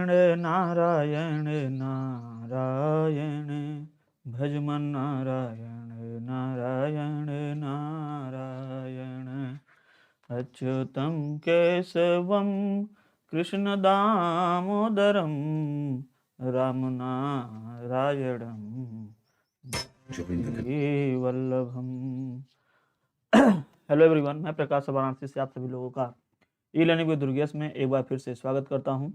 नारायण नारायण, भज मन नारायण नारायण नारायण, अच्युतं केशवं कृष्ण दामोदरम राम नारायणं वल्लभम। हेलो एवरीवन, मैं प्रकाश वाराणसी से आप सभी लोगों का ई लर्निंग विद दुर्गेश में एक बार फिर से स्वागत करता हूं।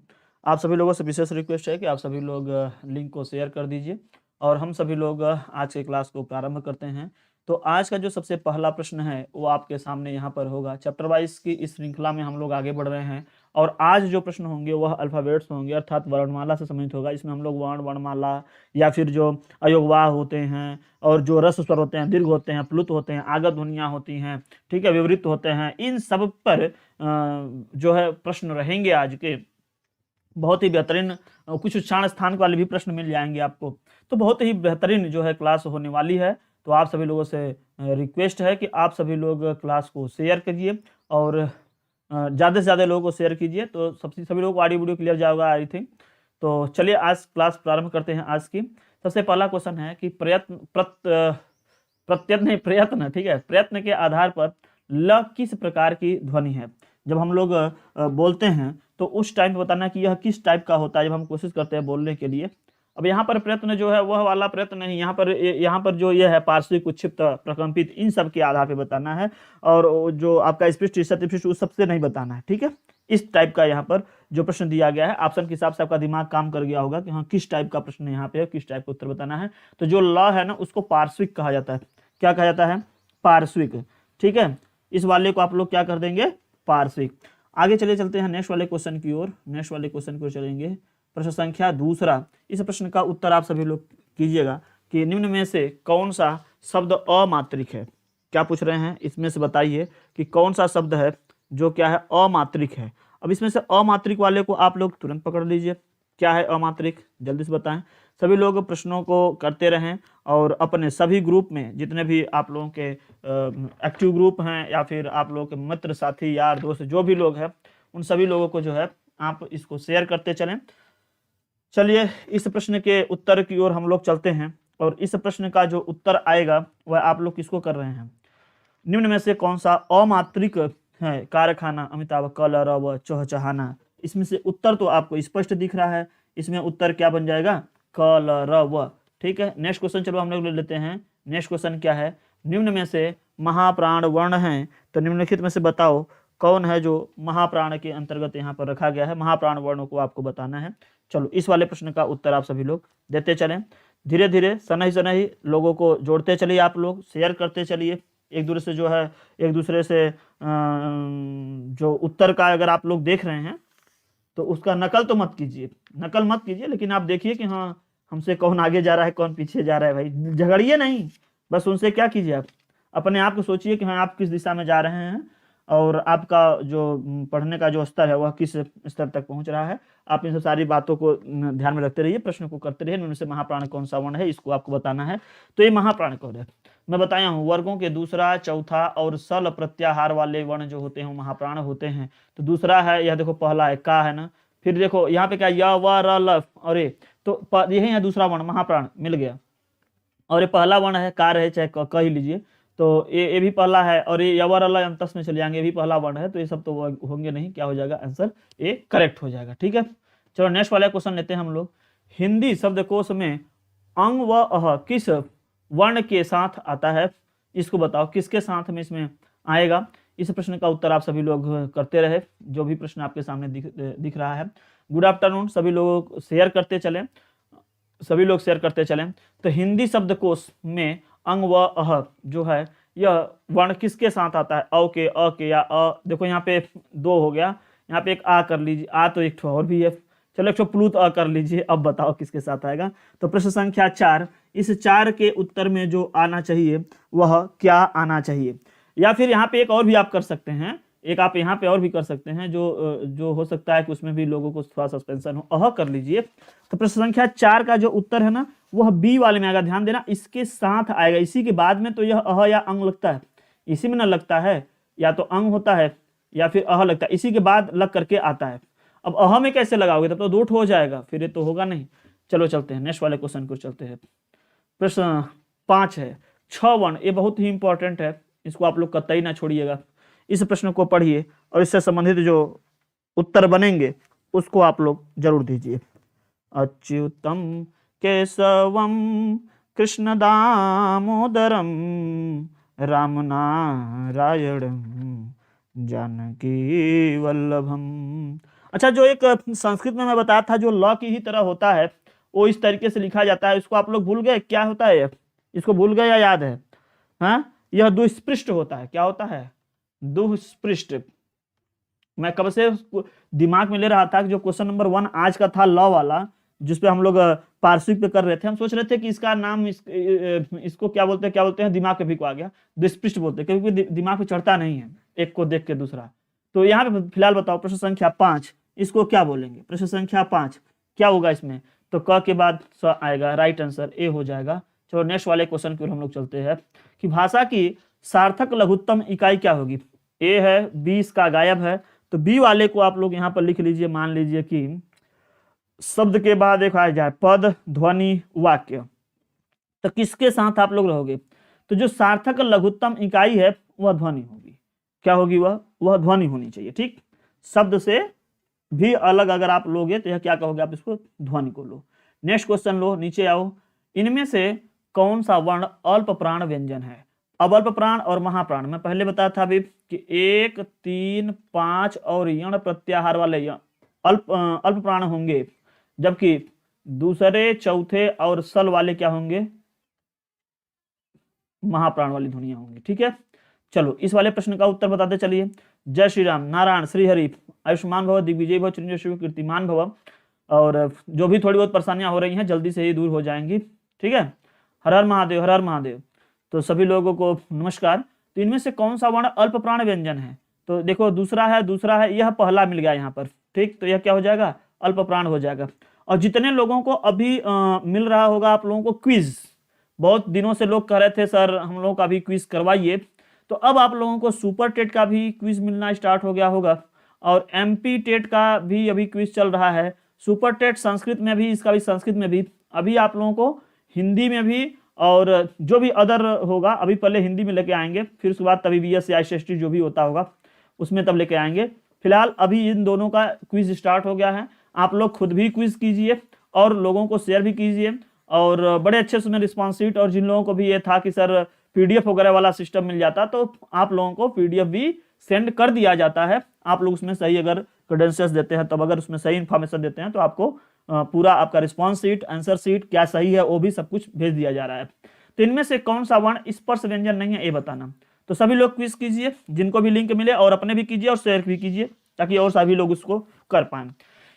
आप सभी लोगों से विशेष रिक्वेस्ट है कि आप सभी लोग लिंक को शेयर कर दीजिए और हम सभी लोग आज के क्लास को प्रारंभ करते हैं। तो आज का जो सबसे पहला प्रश्न है वो आपके सामने यहाँ पर होगा। चैप्टर वाइज की इस श्रृंखला में हम लोग आगे बढ़ रहे हैं और आज जो प्रश्न होंगे वह अल्फाबेट्स होंगे, अर्थात वर्णमाला से संबंधित होगा। इसमें हम लोग वर्ण, वर्णमाला या फिर जो अयोगवाह होते हैं और जो रस स्वर होते हैं, दीर्घ होते हैं, प्लुत होते हैं, आगत ध्वनियाँ होती हैं, ठीक है, विवृत होते हैं, इन सब पर जो है प्रश्न रहेंगे आज के। बहुत ही बेहतरीन कुछ उच्चारण स्थान वाले भी प्रश्न मिल जाएंगे आपको। तो बहुत ही बेहतरीन जो है क्लास होने वाली है। तो आप सभी लोगों से रिक्वेस्ट है कि आप सभी लोग क्लास को शेयर करिए और ज़्यादा से ज़्यादा लोगों को शेयर कीजिए, तो सभी लोगों को ऑडियो वीडियो क्लियर जाएगा आई थिंक। तो चलिए आज क्लास प्रारंभ करते हैं। आज की सबसे पहला क्वेश्चन है कि प्रयत्न, ठीक है, प्रयत्न के आधार पर ल किस प्रकार की ध्वनि है। जब हम लोग बोलते हैं तो उस टाइम पे बताना कि यह किस टाइप का होता है जब हम कोशिश करते हैं बोलने के लिए। अब यहाँ पर प्रयत्न जो है वह वाला प्रयत्न नहीं, यहाँ पर जो ये है पार्श्विक, उच्छिप्त, प्रकंपित, इन सब के आधार पे बताना है और जो आपका स्पष्ट, शतपृष्ठ, उस सबसे नहीं बताना है, ठीक है। इस टाइप का यहाँ पर जो प्रश्न दिया गया है, ऑप्शन के हिसाब से आपका दिमाग काम कर गया होगा कि हाँ किस टाइप का प्रश्न यहाँ पे है, किस टाइप का उत्तर बताना है। तो जो ल है ना उसको पार्श्विक कहा जाता है। क्या कहा जाता है? पार्श्विक, ठीक है। इस वाले को आप लोग क्या कर देंगे? पार्श्विक। आगे चलते हैं नेक्स्ट वाले क्वेश्चन की ओर। नेक्स्ट वाले क्वेश्चन की ओर चलेंगे। प्रश्न संख्या दूसरा। इस प्रश्न का उत्तर आप सभी लोग कीजिएगा कि निम्न में से कौन सा शब्द अमात्रिक है। क्या पूछ रहे हैं? इसमें से बताइए कि कौन सा शब्द है जो क्या है? अमात्रिक है। अब इसमें से अमात्रिक वाले को आप लोग तुरंत पकड़ लीजिए। क्या है अमात्रिक? जल्दी से बताएं। सभी लोग प्रश्नों को करते रहें और अपने सभी ग्रुप में जितने भी आप लोगों के एक्टिव ग्रुप हैं या फिर आप लोगों के मित्र, साथी, यार, दोस्त जो भी लोग हैं उन सभी लोगों को जो है आप इसको शेयर करते चलें। चलिए इस प्रश्न के उत्तर की ओर हम लोग चलते हैं और इस प्रश्न का जो उत्तर आएगा वह आप लोग किसको कर रहे हैं? निम्न में से कौन सा अमात्रिक है? कारखाना, अमिताभ, कलरव, चहचहाना। इसमें से उत्तर तो आपको स्पष्ट दिख रहा है। इसमें उत्तर क्या बन जाएगा? कलरव, ठीक है। नेक्स्ट क्वेश्चन चलो हम लोग ले लेते हैं। नेक्स्ट क्वेश्चन क्या है? निम्न में से महाप्राण वर्ण है, तो निम्नलिखित में से बताओ कौन है जो महाप्राण के अंतर्गत यहाँ पर रखा गया है। महाप्राण वर्णों को आपको बताना है। चलो इस वाले प्रश्न का उत्तर आप सभी लोग देते चलें। धीरे धीरे सनही लोगों को जोड़ते चलिए, आप लोग शेयर करते चलिए एक दूसरे से, जो है एक दूसरे से जो उत्तर का अगर आप लोग देख रहे हैं तो उसका नकल तो मत कीजिए, लेकिन आप देखिए कि हाँ हमसे कौन आगे जा रहा है, कौन पीछे जा रहा है। भाई झगड़िए नहीं, बस उनसे क्या कीजिए, आप अपने आप को सोचिए कि हाँ आप किस दिशा में जा रहे हैं और आपका जो पढ़ने का जो स्तर है वह किस स्तर तक पहुंच रहा है। आप इन सब सारी बातों को ध्यान में रखते रहिए, प्रश्न को करते रहिए। उनमें से महाप्राण कौन सा वर्ण है इसको आपको बताना है। तो ये महाप्राण कौन है? मैं बताया हूँ वर्गों के दूसरा, चौथा और सल प्रत्याहार वाले वर्ण जो होते हैं वो महाप्राण होते हैं। तो दूसरा है, यह देखो पहला है का, है ना। फिर देखो यहाँ पे क्या, य, व, र, ल और ए, तो यही है दूसरा वर्ण महाप्राण, मिल गया। और ये पहला वर्ण है कार है, चाहे क ही लीजिए, तो ये भी पहला है। और ये यवर अल्लाह अंतस में चले जाएंगे, ये भी पहला वर्ण है। तो ये सब तो होंगे नहीं, क्या हो जाएगा आंसर? ये करेक्ट हो जाएगा, ठीक है। चलो नेक्स्ट वाला क्वेश्चन लेते हैं हम लोग। हिंदी शब्दकोश में अंग व अह किस वर्ण के साथ आता है? इसको बताओ किसके साथ में इसमें आएगा। इस प्रश्न का उत्तर आप सभी लोग करते रहे, जो भी प्रश्न आपके सामने दिख रहा है। गुड आफ्टरनून, सभी लोग शेयर करते चलें, सभी लोग शेयर करते चलें। तो हिंदी शब्दकोश में अंग व अह जो है यह वर्ण किसके साथ आता है? अ के या अ। देखो यहाँ पे दो हो गया, यहाँ पे एक आ कर लीजिए, आ तो एक और भी है। चलो एक प्लूत अ कर लीजिए। अब बताओ किसके साथ आएगा? तो प्रश्न संख्या 4, इस 4 के उत्तर में जो आना चाहिए वह क्या आना चाहिए? या फिर यहाँ पे एक और भी आप कर सकते हैं, एक आप यहाँ पे और भी कर सकते हैं, जो हो सकता है कि उसमें भी लोगों को थोड़ा सस्पेंशन हो। अह कर लीजिए। तो प्रश्न संख्या 4 का जो उत्तर है ना वह बी वाले में आएगा। ध्यान देना, इसके साथ आएगा, इसी के बाद में। तो यह अह या अंग लगता है, इसी में ना लगता है, या तो अंग होता है या फिर अह लगता है, इसी के बाद लग करके आता है। अब अह में कैसे लगाओगे, तब तो 2 ठो हो जाएगा, फिर ये तो होगा नहीं। चलो चलते हैं नेक्स्ट वाले क्वेश्चन को चलते हैं। प्रश्न 5 है 6 वर्ण, ये बहुत ही इंपॉर्टेंट है, इसको आप लोग कतई ना छोड़िएगा। इस प्रश्न को पढ़िए और इससे संबंधित जो उत्तर बनेंगे उसको आप लोग जरूर दीजिए। अच्युतम केशवम कृष्ण दामोदरम राम नारायणम जानकी वल्लभम। अच्छा, जो एक संस्कृत में मैं बताया था जो ल की ही तरह होता है, वो इस तरीके से लिखा जाता है, इसको आप लोग भूल गए क्या होता है, इसको भूल गए या याद है? हाँ, यह दुष्पृष्ठ होता है। क्या होता है? दुष्पृष्ठ। मैं कब से दिमाग में ले रहा था कि जो क्वेश्चन नंबर 1 आज का था लॉ वाला, जिसपे हम लोग पार्श्विक पे कर रहे थे, हम सोच रहे थे कि इसका नाम इसको क्या बोलते हैं, दिमाग पे भी को आ गया, दुष्पृष्ठ बोलते हैं, क्योंकि दिमाग पे चढ़ता नहीं है एक को देख के दूसरा। तो यहाँ पे फिलहाल बताओ प्रश्न संख्या 5 इसको क्या बोलेंगे? प्रश्न संख्या 5 क्या होगा इसमें? तो क के बाद स आएगा, राइट आंसर ए हो जाएगा। चलो नेक्स्ट वाले क्वेश्चन की ओर हम लोग चलते हैं कि भाषा की सार्थक लघुत्तम इकाई क्या होगी? ए है, बी इसका गायब है, तो बी वाले को आप लोग यहाँ पर लिख लीजिए। मान लीजिए कि शब्द के बाद एक आ जाए पद, ध्वनि, वाक्य, तो किसके साथ आप लोग रहोगे? तो जो सार्थक लघुत्तम इकाई है वह ध्वनि होगी। क्या होगी? वह ध्वनि होनी चाहिए। ठीक, शब्द से भी अलग अगर आप लोगे तो यह क्या कहोगे? आप इसको ध्वनि को लो। नेक्स्ट क्वेश्चन लो, नीचे आओ। इनमें से कौन सा वर्ण अल्प प्राण व्यंजन है? अब अल्प प्राण और महाप्राण मैं पहले बताया था अभी कि 1, 3, 5 और यण प्रत्याहार वाले अल्प प्राण होंगे, जबकि दूसरे, चौथे और सल वाले क्या होंगे? महाप्राण वाली ध्वनियां होंगी। ठीक है, चलो इस वाले प्रश्न का उत्तर बताते चलिए। जय श्री राम, नारायण, श्रीहरि, आयुष्मान भव, दिग्विजय भव, चिरंजीव शिव, कीर्तिमान भव। और जो भी थोड़ी बहुत परेशानियां हो रही हैं जल्दी से ही दूर हो जाएंगी। ठीक है, हर हर महादेव, हर हर महादेव। तो सभी लोगों को नमस्कार। तो इनमें से कौन सा वर्ण अल्प प्राण व्यंजन है? तो देखो दूसरा है, यह पहला मिल गया यहाँ पर। ठीक, तो यह क्या हो जाएगा? अल्प प्राण हो जाएगा। और जितने लोगों को अभी मिल रहा होगा आप लोगों को क्विज, बहुत दिनों से लोग कह रहे थे सर हम लोगों का भी क्विज करवाइए, तो अब आप लोगों को सुपर टेट का भी क्विज मिलना स्टार्ट हो गया होगा, और एमपी टेट का भी अभी क्विज चल रहा है। सुपर टेट संस्कृत में भी, इसका भी संस्कृत में भी, अभी आप लोगों को हिंदी में भी, और जो भी अदर होगा अभी पहले हिंदी में लेके आएंगे, फिर उसके बाद तभी बीएस या एसएसटी जो भी होता होगा उसमें तब लेके आएंगे। फिलहाल अभी इन दोनों का क्विज स्टार्ट हो गया है। आप लोग खुद भी क्विज कीजिए और लोगों को शेयर भी कीजिए, और बड़े अच्छे से उसमें रिस्पॉन्स शीट, और जिन लोगों को भी ये था कि सर पीडीएफ वगैरह वाला सिस्टम मिल जाता तो आप लोगों को पीडीएफ भी सेंड कर दिया जाता है। आप लोग उसमें सही अगर क्रेडेंशियल्स देते हैं, तब अगर उसमें सही इन्फॉर्मेशन देते हैं तो आपको पूरा आपका रिस्पॉन्स शीट, आंसर शीट क्या सही है वो भी सब कुछ भेज दिया जा रहा है। तो इनमें से कौन सा वर्ण स्पर्श व्यंजन नहीं है ये बताना। तो सभी लोग क्विज कीजिए, जिनको भी लिंक मिले, और अपने भी कीजिए और शेयर भी कीजिए ताकि और सभी लोग उसको कर पाएं।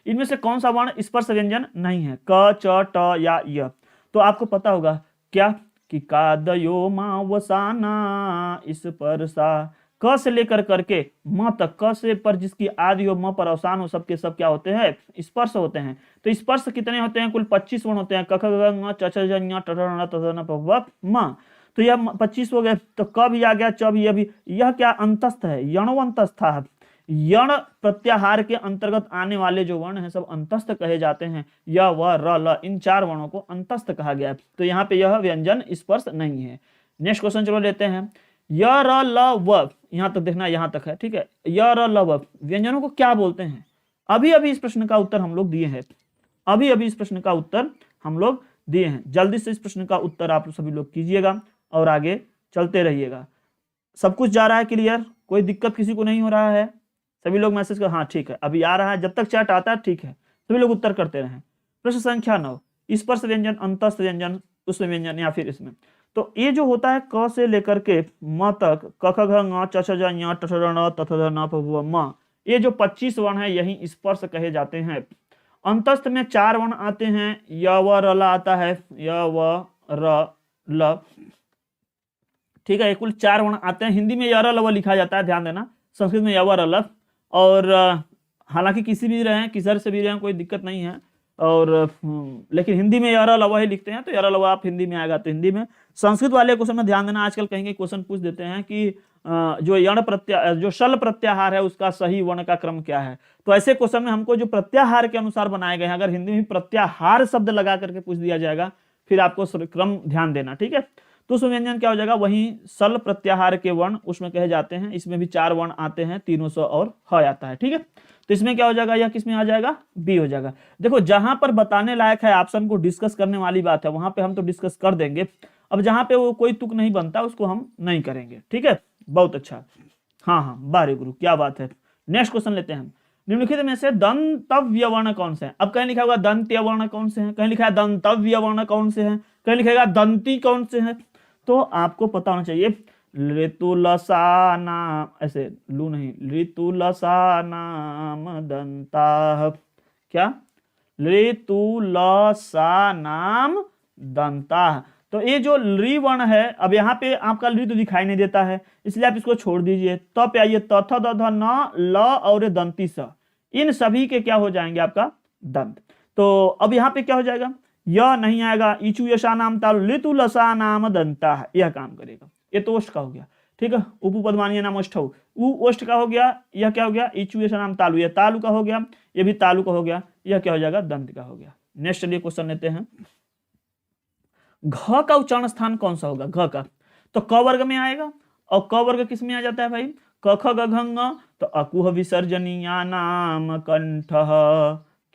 इनमें से कौन सा वर्ण स्पर्श व्यंजन नहीं है? क, च, ट या य। तो आपको पता होगा क्या कि कादयो मां वसाना इस पर सा, क से लेकर करके म तक, क से पर जिसकी आदि हो, म पर अवसान हो, सबके सब क्या होते हैं? स्पर्श होते हैं। तो स्पर्श कितने होते हैं? कुल 25 वर्ण होते हैं। क, ख, ग, घ, च, छ, ज, ञ, ट, ठ, न, त, थ, न, प, व, म। तो यह 25 हो गए। तो क भी आ गया, च भी, अभी यह क्या अंतस्थ है? यणोवंतस्थ है। यण प्रत्याहार के अंतर्गत आने वाले जो वर्ण हैं सब अंतस्थ कहे जाते हैं। य, व, र, ल, इन 4 वर्णों को अंतस्थ कहा गया है। तो यहाँ पे यह व्यंजन स्पर्श नहीं है। नेक्स्ट क्वेश्चन चलो लेते हैं। य, र, ल, व, यहाँ तक देखना, यहाँ तक है। ठीक है, य, र, ल, व व्यंजनों को क्या बोलते हैं? अभी अभी इस प्रश्न का उत्तर हम लोग दिए हैं। अभी अभी इस प्रश्न का उत्तर हम लोग दिए हैं। जल्दी से इस प्रश्न का उत्तर आप सभी लोग कीजिएगा और आगे चलते रहिएगा। सब कुछ जा रहा है क्लियर? कोई दिक्कत किसी को नहीं हो रहा है? सभी लोग मैसेज कर, हाँ ठीक है अभी आ रहा है, जब तक चैट आता है ठीक है, सभी लोग उत्तर करते रहें। प्रश्न संख्या 9, स्पर्श व्यंजन, अंतस्थ व्यंजन, उसमें व्यंजन या फिर इसमें। तो ये जो होता है क से लेकर के म तक, क, ख, घ, ङ, च, छ, ज, ञ, ट, ठ, न, त, थ, ध, न, प, व, म, ये जो 25 वर्ण है यही स्पर्श कहे जाते हैं। अंतस्थ में 4 वर्ण आते हैं। य, व, र, ल आता है। य, व, र, ल। ठीक है, कुल 4 वर्ण आते हैं। हिंदी में य, र, ल, व लिखा जाता है, ध्यान देना। संस्कृत में य, व, र, ल। और हालांकि किसी भी रहें, किसर से भी रहें, कोई दिक्कत नहीं है। और लेकिन हिंदी में य, र, ल, व ही लिखते हैं। तो य, र, ल, व आप हिंदी में आएगा तो हिंदी में। संस्कृत वाले क्वेश्चन में ध्यान देना, आजकल कहेंगे क्वेश्चन पूछ देते हैं कि जो यण प्रत्याहार, जो शल प्रत्याहार है उसका सही वर्ण का क्रम क्या है। तो ऐसे क्वेश्चन में हमको जो प्रत्याहार के अनुसार बनाए गए हैं, अगर हिंदी में प्रत्याहार शब्द लगा करके पूछ दिया जाएगा फिर आपको क्रम ध्यान देना, ठीक है। तो उस व्यंजन क्या हो जाएगा, वही सल प्रत्याहार के वर्ण उसमें कहे जाते हैं। इसमें भी 4 वर्ण आते हैं, 300 और ह आता है, ठीक है। तो इसमें क्या हो जाएगा, यह किस में आ जाएगा, बी हो जाएगा। देखो जहां पर बताने लायक है, ऑप्शन को डिस्कस करने वाली बात है, वहां पे हम तो डिस्कस कर देंगे। अब जहां पे वो कोई तुक नहीं बनता उसको हम नहीं करेंगे, ठीक है। बहुत अच्छा, हाँ हाँ, बारे गुरु, क्या बात है। नेक्स्ट क्वेश्चन लेते हैं। निम्नलिखित में से दंतव्य वर्ण कौन से हैं। अब कहीं लिखा होगा दंत्य वर्ण कौन से हैं, कहीं लिखा है दंतव्य वर्ण कौन से हैं, कहीं लिखेगा दंती कौन से हैं। तो आपको पता होना चाहिए ऋतुलसा नाम, ऐसे लू नहीं, ऋतुलसा नाम दंता, क्या, ऋतुलसा नाम दंता। तो ये जो ली वर्ण है, अब यहाँ पे आपका ली तो दिखाई नहीं देता है, इसलिए आप इसको छोड़ दीजिए। तो पे आइए त थ द ध न ल और दंती स, इन सभी के क्या हो जाएंगे, आपका दंत। तो अब यहाँ पे क्या हो जाएगा, यह नहीं आएगा, इचु यशा नाम तालु लितु लसा नाम दंता है, यह काम करेगा। ये तो ओष्ठ का हो गया, ठीक है। उपपदमानीय नाम ओष्ठ, उ ओष्ठ का हो गया, यह क्या हो गया, इचु यशा नाम तालु, यह तालु का हो गया, यह भी तालु का हो गया, यह क्या हो जाएगा, दंत का हो गया। नेक्स्ट चलिए क्वेश्चन लेते हैं। घ का उच्चारण स्थान कौन सा होगा, घ का, तो क वर्ग में आएगा, और क वर्ग किस में आ जाता है भाई, क ख ग घ ङ, तो अकुह विसर्जनीया नाम कंठ,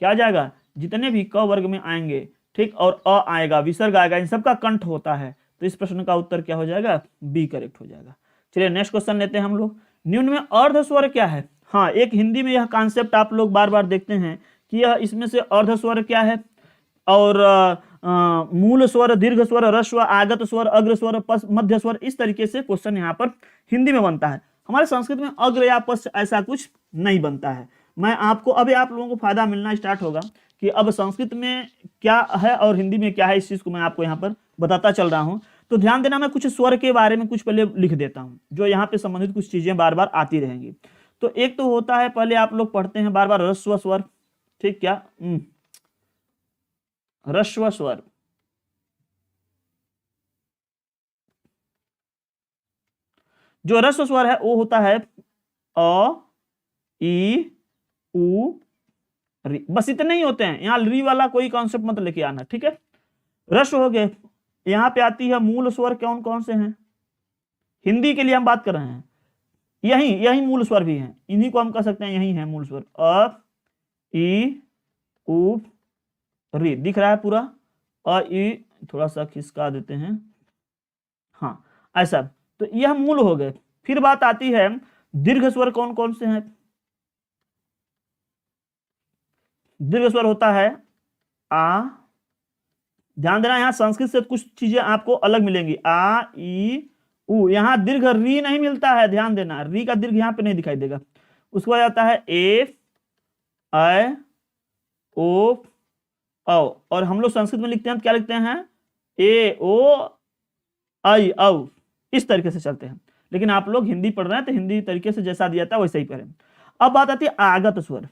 क्या आ जाएगा, जितने भी क वर्ग में आएंगे, ठीक, और अ आएगा, विसर्ग आएगा, इन सबका कंठ होता है। तो इस प्रश्न का उत्तर क्या हो जाएगा, बी करेक्ट हो जाएगा। चलिए नेक्स्ट क्वेश्चन लेते हैं हम लोग। निम्न में अर्ध स्वर क्या है। हाँ, एक हिंदी में यह कॉन्सेप्ट आप लोग बार बार देखते हैं कि यह इसमें से अर्ध स्वर क्या है, और मूल स्वर, दीर्घ स्वर, ह्रस्व, आगत स्वर, अग्र स्वर, पश, मध्य स्वर, इस तरीके से क्वेश्चन यहाँ पर हिंदी में बनता है। हमारे संस्कृत में अग्र या पश ऐसा कुछ नहीं बनता है। मैं आपको अभी, आप लोगों को फायदा मिलना स्टार्ट होगा कि अब संस्कृत में क्या है और हिंदी में क्या है, इस चीज को मैं आपको यहाँ पर बताता चल रहा हूँ। तो ध्यान देना, मैं कुछ स्वर के बारे में कुछ पहले लिख देता हूँ, जो यहाँ पे संबंधित कुछ चीजें बार बार आती रहेंगी। तो एक तो होता है, पहले आप लोग पढ़ते हैं बार बार ह्रस्व स्वर, ठीक, क्या, ह्रस्व स्वर, जो ह्रस्व स्वर है वो होता है अ, ई, उ, री, बस इतने ही होते हैं। यहाँ री वाला कोई कॉन्सेप्ट मत लेके आना, ठीक है। ह्रस्व हो गए। यहाँ पे आती है मूल स्वर, कौन कौन से हैं, हिंदी के लिए हम बात कर रहे हैं, यही यही मूल स्वर भी हैं, इन्हीं को हम कह सकते हैं, यही है मूल स्वर, अ, ई, उ, री, दिख रहा है पूरा, अ, ई, थोड़ा सा खिसका देते हैं, हाँ ऐसा। तो यह मूल हो गए। फिर बात आती है दीर्घ स्वर, कौन कौन से हैं। दीर्घ स्वर होता है आ, ध्यान देना, यहां संस्कृत से कुछ चीजें आपको अलग मिलेंगी, आ, ई, उ, यहां दीर्घ री नहीं मिलता है, ध्यान देना, री का दीर्घ यहां पे नहीं दिखाई देगा। उसके बाद आता है ए, ऐ, ओ, औ, और हम लोग संस्कृत में लिखते हैं तो क्या लिखते हैं, ए, ओ, आई, औ, इस तरीके से चलते हैं। लेकिन आप लोग हिंदी पढ़ रहे हैं तो हिंदी तरीके से जैसा दिया था वैसे ही पढ़ें। अब बात आती है आगत स्वर,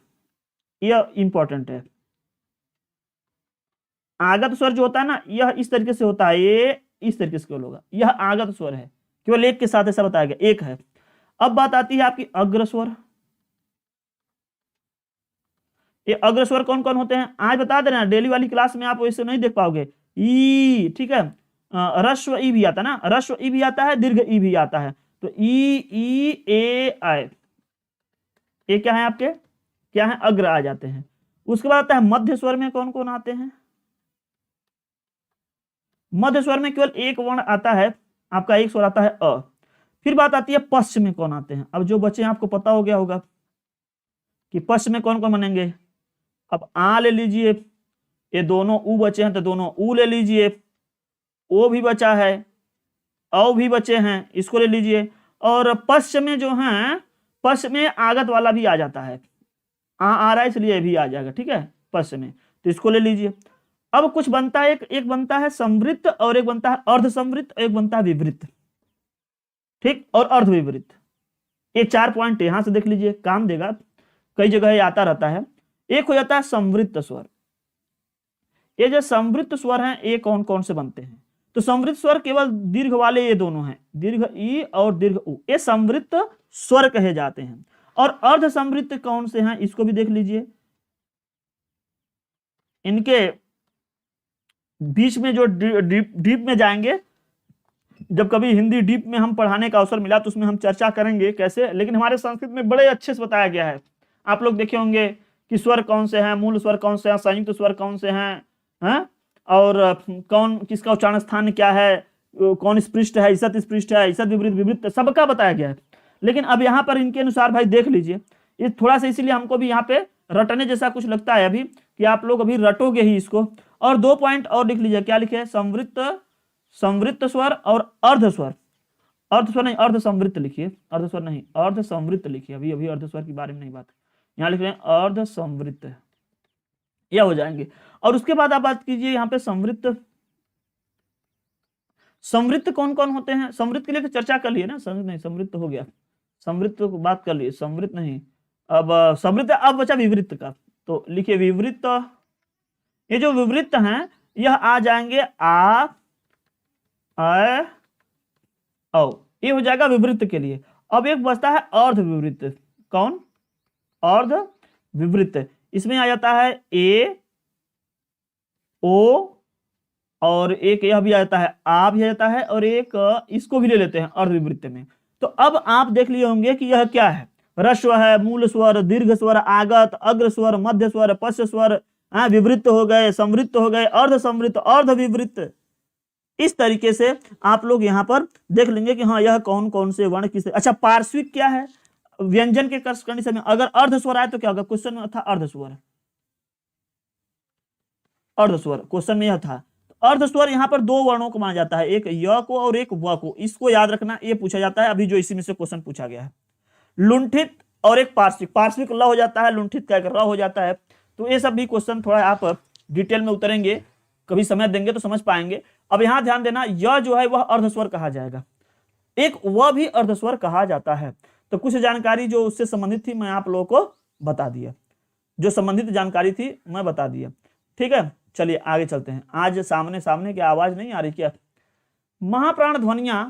यह इंपॉर्टेंट है। आगत स्वर जो होता है ना, यह इस तरीके से होता है, ये इस तरीके से केवल होगा, यह आगत स्वर है, केवल एक के साथ ऐसा बताया गया, एक है। अब बात आती है आपकी अग्र स्वर। ये अग्र स्वर कौन कौन होते हैं, आज बता दे रहे हैं, डेली वाली क्लास में आप वैसे नहीं देख पाओगे। ई, ठीक है, ह्रस्व ई भी आता है ना, ह्रस्व ई भी आता है, दीर्घ ई भी आता है। तो ई, ए, ऐ, ये क्या है आपके, क्या है, अग्र आ जाते हैं। उसके बाद आता है मध्य स्वर में कौन कौन आते हैं। मध्य स्वर में केवल एक वर्ण आता है आपका, एक स्वर आता है अ। फिर बात आती है पश्च में कौन आते हैं। अब जो बच्चे आपको पता हो गया होगा कि पश्च में कौन कौन बनेंगे। अब आ ले लीजिए, ये दोनों उ बचे हैं तो दोनों उ ले लीजिए, ओ भी बचा है, औ भी बचे हैं, इसको ले लीजिए। और पश्च में जो है, पश्च में आगत वाला भी आ जाता है, आ रहा है इसलिए ये भी आ जाएगा, ठीक है, पश्च में, तो इसको ले लीजिए। अब कुछ बनता है, एक बनता है संवृत्त, और एक बनता है अर्ध संवृत्त, एक बनता है विवृत्त, ठीक, और अर्ध विवृत्त। ये 4 पॉइंट यहां से देख लीजिए, काम देगा, कई जगह ये आता रहता है। एक हो जाता है संवृत्त स्वर। ये जो संवृत्त स्वर हैं ये कौन कौन से बनते हैं, तो संवृत्त स्वर केवल दीर्घ वाले ये दोनों हैं, दीर्घ ई और दीर्घ उ, ये संवृत्त स्वर कहे जाते हैं। और अर्ध संवृत्त कौन से हैं इसको भी देख लीजिए, इनके बीच में जो डीप में जाएंगे, जब कभी हिंदी डीप में हम पढ़ाने का अवसर मिला तो उसमें हम चर्चा करेंगे कैसे, लेकिन हमारे संस्कृत में बड़े अच्छे से बताया गया है। आप लोग देखे होंगे कि स्वर कौन से हैं, मूल स्वर कौन से हैं, संयुक्त स्वर कौन से हैं, और कौन किसका उच्चारण स्थान क्या है, कौन स्पृष्ट है, ईसत स्पृष्ट है, ईसत विपरीत विवृत, सबका बताया गया है। लेकिन अब यहाँ पर इनके अनुसार भाई देख लीजिए, ये थोड़ा सा इसीलिए हमको भी यहाँ पे रटने जैसा कुछ लगता है अभी, कि आप लोग अभी रटोगे ही इसको। और 2 पॉइंट और लिख लीजिए, क्या लिखे, संवृत्त स्वर और अर्ध स्वर, अर्ध स्वर नहीं अर्ध संवृत्त लिखिए, अर्ध स्वर नहीं अर्ध संवृत्त लिखिए, अभी अर्ध स्वर के बारे में नहीं बात, यहाँ लिख रहे हैं अर्ध संवृत्त, यह हो जाएंगे। और उसके बाद आप बात कीजिए यहाँ पे संवृत्त कौन कौन होते हैं, संवृत्त के लिए तो चर्चा कर लिए ना, संवृत्त हो गया, संवृत्त को बात कर लिए, संवृत्त नहीं, अब संवृत्त, अब बचा विवृत्त का, तो लिखिए विवृत्त। ये जो विवृत्त हैं यह आ जाएंगे आ औ, ये हो जाएगा विवृत्त के लिए। अब एक बचता है अर्ध विवृत्त, कौन, अर्ध विवृत्त, इसमें आ जाता है ए ओ, और एक यह भी आ जाता है आ भी आ जाता है, और एक इसको भी ले लेते हैं अर्ध विवृत्त में। तो अब आप देख लिए होंगे कि यह क्या है, ह्रस्व है, मूल स्वर, दीर्घ स्वर, आगत, अग्र स्वर, मध्य स्वर, पश्च स्वर, विवृत्त हो गए, संवृत्त हो गए, अर्ध संवृत्त, अर्ध विवृत्त। इस तरीके से आप लोग यहाँ पर देख लेंगे कि हाँ यह कौन कौन से वर्ण किस। अच्छा, पार्श्विक क्या है, व्यंजन के कंडीशन में अगर अर्ध स्वर आए तो क्या होगा, क्वेश्चन में था अर्ध स्वर, अर्ध स्वर क्वेश्चन में यह था। अर्ध स्वर यहाँ पर 2 वर्णों को माना जाता है, एक य को और एक व को, इसको याद रखना, ये पूछा जाता है अभी जो इसी में से क्वेश्चन पूछा गया है। लुंठित और एक पार्श्विक, पार्श्विक ल हो जाता है, लुंठित का एक र हो जाता है। तो ये सब भी क्वेश्चन थोड़ा आप डिटेल में उतरेंगे, कभी समय देंगे तो समझ पाएंगे। अब यहाँ ध्यान देना, यह जो है वह अर्धस्वर कहा जाएगा, एक वह भी अर्धस्वर कहा जाता है। तो कुछ जानकारी जो उससे संबंधित थी मैं आप लोगों को बता दिया, जो संबंधित जानकारी थी मैं बता दिया, ठीक है। चलिए आगे चलते हैं। आज सामने सामने की आवाज नहीं आ रही क्या? महाप्राण ध्वनियां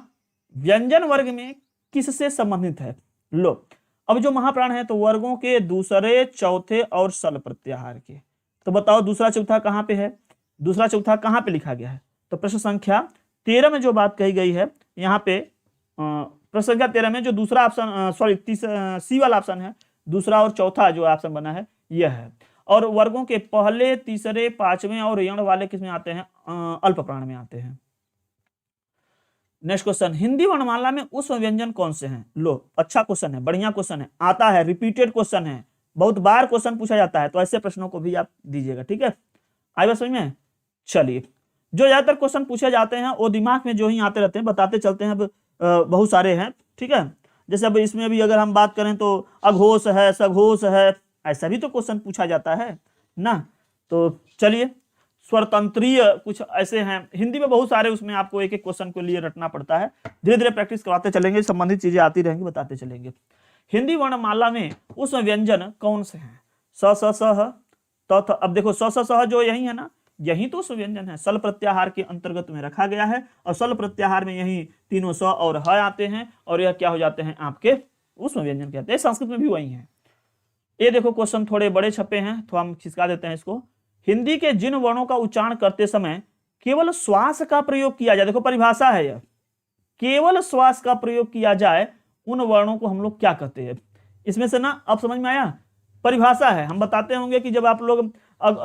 व्यंजन वर्ग में किससे संबंधित है? लो, अब जो महाप्राण है तो वर्गों के दूसरे, चौथे और सल प्रत्याहार के। तो बताओ दूसरा चौथा कहाँ पे है, दूसरा चौथा कहाँ पे लिखा गया है? तो प्रश्न संख्या 13 में जो बात कही गई है यहाँ पे, प्रश्न संख्या 13 में जो दूसरा ऑप्शन, सॉरी सी वाला ऑप्शन है, दूसरा और चौथा जो ऑप्शन बना है यह है। और वर्गों के पहले, तीसरे, पांचवें और यण वाले किसमें आते हैं? अल्प प्राण में आते हैं। नेक्स्ट क्वेश्चन, हिंदी वर्णमाला में उष्म व्यंजन कौन से हैं? लो, अच्छा क्वेश्चन है, बढ़िया क्वेश्चन है, आता है, रिपीटेड क्वेश्चन है, बहुत बार क्वेश्चन पूछा जाता है, तो ऐसे प्रश्नों को भी आप दीजिएगा, ठीक है। आई बात समझ में? चलिए, जो ज्यादातर क्वेश्चन पूछे जाते हैं वो दिमाग में जो ही आते रहते हैं, बताते चलते हैं। अब बहुत सारे हैं, ठीक है। जैसे अब इसमें भी अगर हम बात करें तो अघोष है, सघोष है, ऐसा भी तो क्वेश्चन पूछा जाता है ना। तो चलिए, स्वरतंत्रीय कुछ ऐसे हैं, हिंदी में बहुत सारे, उसमें आपको एक एक क्वेश्चन के लिए रटना पड़ता है। धीरे धीरे प्रैक्टिस करवाते चलेंगे, संबंधित चीजें आती रहेंगी, बताते चलेंगे। हिंदी वर्णमाला में उस व्यंजन कौन से हैं? स स सह त थ। अब देखो स स सह जो यही है ना, यही तो उस व्यंजन है, सल प्रत्याहार के अंतर्गत में रखा गया है। और सल प्रत्याहार में यही तीनों स और ह आते हैं, और यह क्या हो जाते हैं आपके उष्म व्यंजन कहते हैं। संस्कृत में भी वही है। ये देखो क्वेश्चन थोड़े बड़े छपे हैं तो हम खिसका देते हैं इसको। हिंदी के जिन वर्णों का उच्चारण करते समय केवल श्वास का प्रयोग किया जाए, देखो परिभाषा है यह, केवल श्वास का प्रयोग किया जाए उन वर्णों को हम लोग क्या कहते हैं? इसमें से ना अब समझ में आया, परिभाषा है, हम बताते होंगे कि जब आप लोग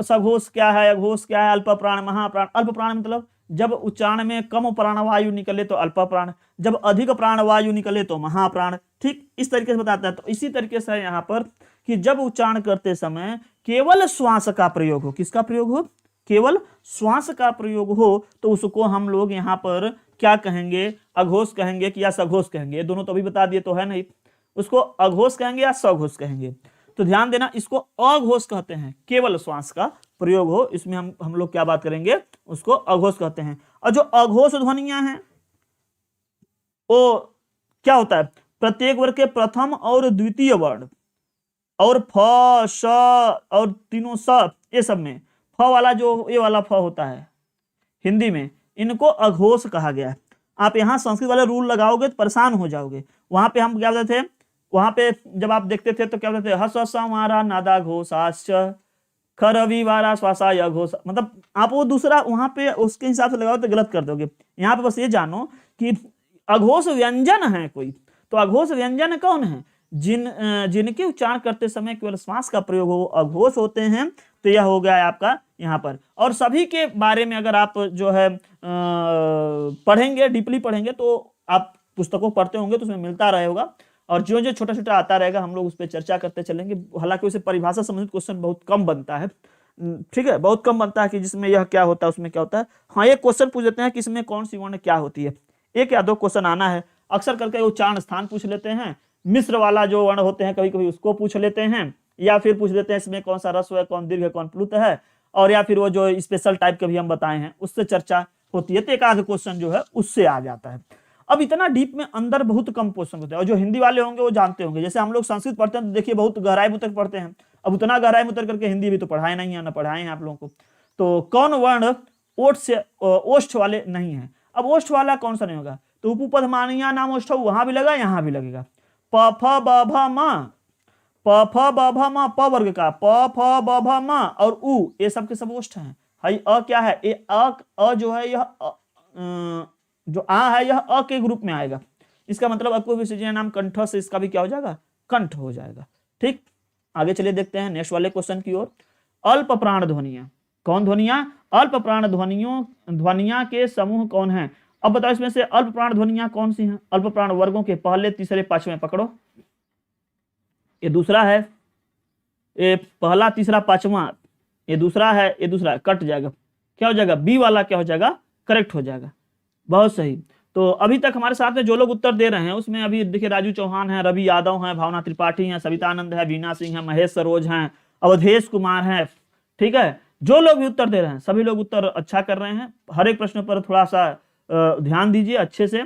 सघोष क्या है, अघोष क्या है, अल्प प्राण, महाप्राण। अल्प प्राण मतलब जब उच्चारण में कम प्राणवायु निकले तो अल्प प्राण, जब अधिक प्राणवायु निकले तो महाप्राण, ठीक इस तरीके से बताता है। तो इसी तरीके से यहाँ पर कि जब उच्चारण करते समय केवल श्वास का प्रयोग हो, किसका प्रयोग हो? केवल श्वास का प्रयोग हो, तो उसको हम लोग यहाँ पर क्या कहेंगे? अघोष कहेंगे कि या सघोष कहेंगे? ये दोनों तो अभी बता दिए तो है नहीं, उसको अघोष कहेंगे या सघोष कहेंगे? तो ध्यान देना, इसको अघोष कहते हैं, केवल श्वास का प्रयोग हो, इसमें हम लोग क्या बात करेंगे? उसको अघोष कहते हैं। और जो अघोष ध्वनियां हैं वो क्या होता है? प्रत्येक वर्ग के प्रथम और द्वितीय वर्ण और फ, श और तीनों स, ये सब में फ वाला जो ये वाला फ होता है हिंदी में, इनको अघोष कहा गया है। आप यहाँ संस्कृत वाले रूल लगाओगे तो परेशान हो जाओगे। वहां पे हम क्या बोलते थे, वहां पे जब आप देखते थे तो क्या बोलते थे, हस संवारा नादा घोषाश्च खरविवारा श्वासा घोष, मतलब आप वो दूसरा वहां पे उसके हिसाब से लगाओ तो गलत कर दोगे। यहाँ पे बस ये जानो कि अघोष व्यंजन है कोई, तो अघोष व्यंजन कौन है, जिनके उच्चारण करते समय केवल श्वास का प्रयोग हो अघोष होते हैं। तो यह हो गया है आपका यहाँ पर। और सभी के बारे में अगर आप जो है पढ़ेंगे, डीपली पढ़ेंगे, तो आप पुस्तकों पढ़ते होंगे तो उसमें मिलता रहेगा, और जो जो छोटा छोटा आता रहेगा हम लोग उस पर चर्चा करते चलेंगे। हालांकि उसे परिभाषा संबंधित क्वेश्चन बहुत कम बनता है, ठीक है, बहुत कम बनता है कि जिसमें यह क्या होता है उसमें क्या होता है। हाँ, एक क्वेश्चन पूछ लेते हैं कि इसमें कौन सी वर्ण क्या होती है, एक या दो क्वेश्चन आना है। अक्सर करके उच्चारण स्थान पूछ लेते हैं, मिश्र वाला जो वर्ण होते हैं कभी कभी उसको पूछ लेते हैं, या फिर पूछ लेते हैं इसमें कौन सा रस्व है, कौन दीर्घ है, कौन प्लुत है, और या फिर वो जो स्पेशल टाइप के भी हम बताए हैं उससे चर्चा होती है। तो एक आध क्वेश्चन जो है उससे आ जाता है। अब इतना डीप में अंदर बहुत कम क्वेश्चन होते हैं, और जो हिंदी वाले होंगे वो जानते होंगे। जैसे हम लोग संस्कृत पढ़ते हैं तो देखिए बहुत गहराई में उतर पढ़ते हैं, अब उतना गहराई में उतर करके हिंदी भी तो पढ़ाए नहीं है, ना पढ़ाए हैं आप लोगों को। तो कौन वर्ण ओठ से ओष्ठ वाले नहीं है, अब ओष्ठ वाला कौन सा नहीं होगा, तो उपपद मानिया नाम ओष्ठ वहां भी लगा, यहाँ भी लगेगा। प फ ब भ म, प फ ब भ म, प वर्ग का प फ ब भ म और उ, ये सब के सब ओष्ठ हैं। हाई अ क्या है, ये अ जो है यह जो आ है यह अ के ग्रुप में आएगा, इसका मतलब आपको विसर्जन नाम कंठ से इसका भी क्या हो जाएगा, कंठ हो जाएगा। ठीक, आगे चलिए देखते हैं नेक्स्ट वाले क्वेश्चन की ओर। अल्प प्राण ध्वनियां, कौन ध्वनियां, अल्प प्राण ध्वनियां के समूह कौन है। अब बताओ इसमें से अल्प प्राण ध्वनियां कौन सी हैं, अल्प प्राण वर्गों के पहले तीसरे पांचवें पकड़ो, ये दूसरा है, ये पहला तीसरा पांचवा, ये दूसरा है, ये दूसरा कट जाएगा, क्या हो जाएगा, बी वाला क्या हो जाएगा, करेक्ट हो जाएगा। बहुत सही। तो अभी तक हमारे साथ में जो लोग उत्तर दे रहे हैं उसमें अभी देखिए राजू चौहान है, रवि यादव हैं, भावना त्रिपाठी हैं, सविता आनंद है, वीना सिंह है, महेश सरोज हैं, अवधेश कुमार हैं। ठीक है, जो लोग भी उत्तर दे रहे हैं सभी लोग उत्तर अच्छा कर रहे हैं। हर एक प्रश्न पर थोड़ा सा ध्यान दीजिए अच्छे से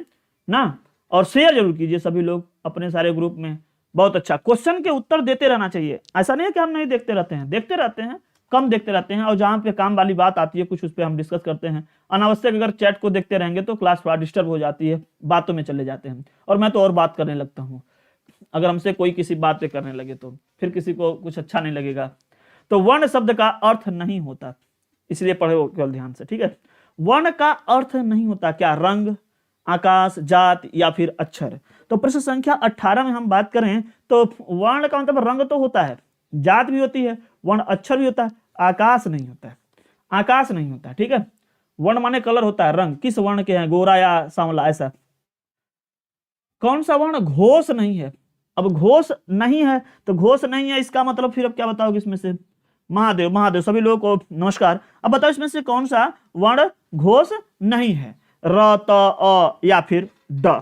ना, और शेयर जरूर कीजिए सभी लोग अपने सारे ग्रुप में। बहुत अच्छा, क्वेश्चन के उत्तर देते रहना चाहिए, ऐसा नहीं है कि हम नहीं देखते रहते हैं, देखते रहते हैं, कम देखते रहते हैं, और जहां पे काम वाली बात आती है कुछ उस पर हम डिस्कस करते हैं। अनावश्यक अगर चैट को देखते रहेंगे तो क्लास थोड़ा डिस्टर्ब हो जाती है, बातों में चले जाते हैं, और मैं तो और बात करने लगता हूँ। अगर हमसे कोई किसी बात पे करने लगे तो फिर किसी को कुछ अच्छा नहीं लगेगा। तो वर्ण शब्द का अर्थ नहीं होता, इसलिए पढ़ो केवल ध्यान से, ठीक है। वर्ण का अर्थ नहीं होता क्या, रंग, आकाश, जात या फिर अक्षर। तो प्रश्न संख्या 18 में हम बात करें तो वर्ण का मतलब रंग तो होता है, जात भी होती है, वर्ण अक्षर भी होता है, आकाश नहीं होता है, आकाश नहीं होता है, ठीक है। वर्ण माने कलर होता है, रंग किस वर्ण के हैं, गोरा या सांवला, ऐसा। कौन सा वर्ण, घोष नहीं है। अब घोष नहीं है तो घोष नहीं है इसका मतलब फिर अब क्या बताओगे इसमें से, महादेव, महादेव सभी लोगों को नमस्कार। अब बताओ इसमें से कौन सा वर्ण घोष नहीं है, र, त, अ या फिर ड।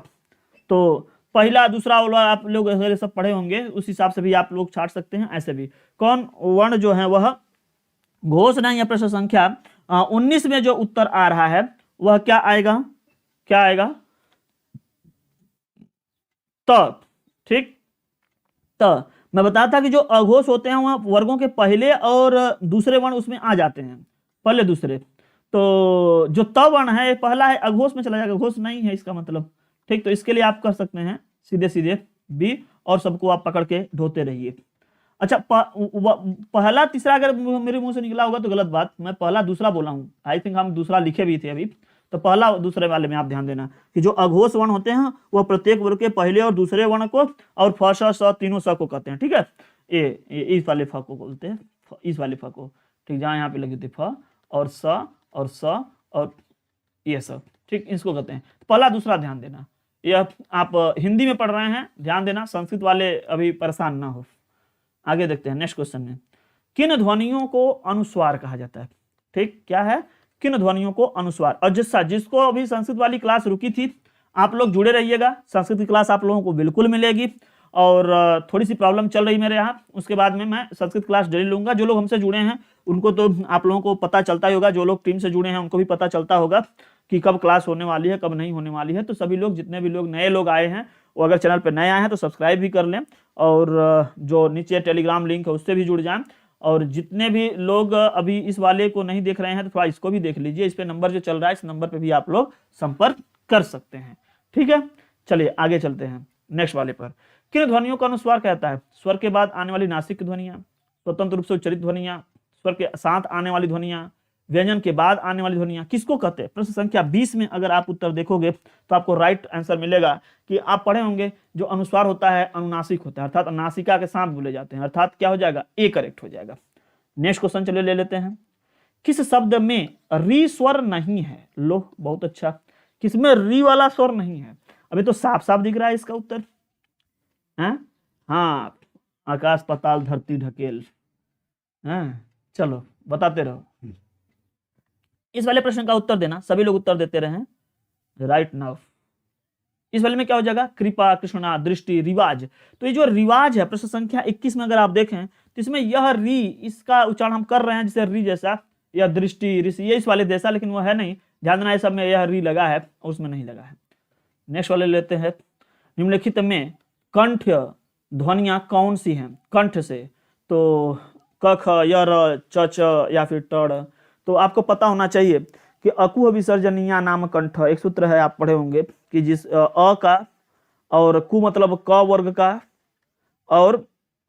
तो पहला दूसरा वाला आप लोग अगर सब पढ़े होंगे उस हिसाब से भी आप लोग छाट सकते हैं, ऐसे भी कौन वर्ण जो है वह घोष नहीं है। प्रश्न संख्या 19 में जो उत्तर आ रहा है वह क्या आएगा, क्या आएगा, त, ठीक। त मैं बताया था कि जो अघोष होते हैं वह वर्गों के पहले और दूसरे वर्ण उसमें आ जाते हैं, पहले दूसरे। तो जो त वर्ण है पहला है, अघोष में चला जाएगा, घोष नहीं है इसका मतलब, ठीक। तो इसके लिए आप कर सकते हैं सीधे सीधे बी, और सबको आप पकड़ के ढोते रहिए। अच्छा, पहला तीसरा अगर मेरे मुंह से निकला होगा तो गलत बात, मैं पहला दूसरा बोला हूं, आई थिंक हम दूसरा लिखे भी थे अभी। तो पहला दूसरे वाले में आप ध्यान देना कि जो अघोष वर्ण होते हैं वह प्रत्येक वर्ग के पहले और दूसरे वर्ण को और फ, श, स तीनों स को कहते हैं, ठीक है। ये इस वाले फ को बोलते हैं, इस वाले फ को, ठीक, जहां यहाँ पे लगी थी फ और स और स और ये सब, ठीक, इसको कहते हैं। पहला दूसरा ध्यान देना, यह आप हिंदी में पढ़ रहे हैं ध्यान देना, संस्कृत वाले अभी परेशान ना हो। आगे देखते हैं नेक्स्ट क्वेश्चन में, किन ध्वनियों को अनुस्वार कहा जाता है, ठीक, क्या है, किन ध्वनियों को अनुस्वार। और जिसको अभी संस्कृत वाली क्लास रुकी थी आप लोग जुड़े रहिएगा, संस्कृत की क्लास आप लोगों को बिल्कुल मिलेगी। और थोड़ी सी प्रॉब्लम चल रही मेरे यहाँ, उसके बाद में मैं संस्कृत क्लास डेली लूंगा। जो लोग हमसे जुड़े हैं उनको तो आप लोगों को पता चलता ही होगा, जो लोग टीम से जुड़े हैं उनको भी पता चलता होगा कि कब क्लास होने वाली है कब नहीं होने वाली है। तो सभी लोग, जितने भी लोग नए लोग आए हैं वो अगर चैनल पर नए आए हैं तो सब्सक्राइब भी कर लें, और जो नीचे टेलीग्राम लिंक है उससे भी जुड़ जाएं, और जितने भी लोग अभी इस वाले को नहीं देख रहे हैं तो थोड़ा इसको भी देख लीजिए। इस पे नंबर जो चल रहा है, इस नंबर पे भी आप लोग संपर्क कर सकते हैं। ठीक है, चलिए आगे चलते हैं नेक्स्ट वाले पर। किन ध्वनियों का अनुस्वार कहता है? स्वर के बाद आने वाली नासिक ध्वनियां, स्वतंत्र रूप से उच्चरित ध्वनियां, स्वर के साथ आने वाली ध्वनियां, व्यंजन के बाद आने वाली ध्वनियां, किसको कहते हैं? प्रश्न संख्या 20 में अगर आप उत्तर देखोगे तो आपको राइट आंसर मिलेगा कि आप पढ़े होंगे जो अनुस्वार होता है अनुनासिक होता है, अर्थात नासिका के साथ बोले जाते हैं, अर्थात क्या हो जाएगा? ए करेक्ट हो जाएगा। नेक्स्ट क्वेश्चन चलिए ले लेते हैं। किस शब्द में री स्वर नहीं है? लो बहुत अच्छा, किसमें री वाला स्वर नहीं है? अभी तो साफ साफ दिख रहा है इसका उत्तर है। हाँ, आकाश पाताल धरती ढकेल। चलो बताते रहो, इस वाले प्रश्न का उत्तर देना, सभी लोग उत्तर देते रहे राइट नाउ। इस वाले में क्या हो जाएगा? कृपा, कृष्णा, दृष्टि, रिवाज। तो ये जो रिवाज है प्रश्न संख्या 21 में अगर आप देखें तो इसमें यह री, इसका उच्चारण हम कर रहे हैं जैसे री जैसा, या दृष्टि, ऋषि, ये इस वाले जैसा, लेकिन वो है नहीं, ध्यान देना, सब में यह री लगा है और उसमें नहीं लगा है। नेक्स्ट वाले लेते हैं। निम्नलिखित में कंठ ध्वनियां कौन सी हैं? कंठ से तो क ख य र च च या फिर ट। तो आपको पता होना चाहिए कि अकुह विसर्जनीय नाम कंठ, एक सूत्र है आप पढ़े होंगे कि जिस अ का और कु मतलब क वर्ग का और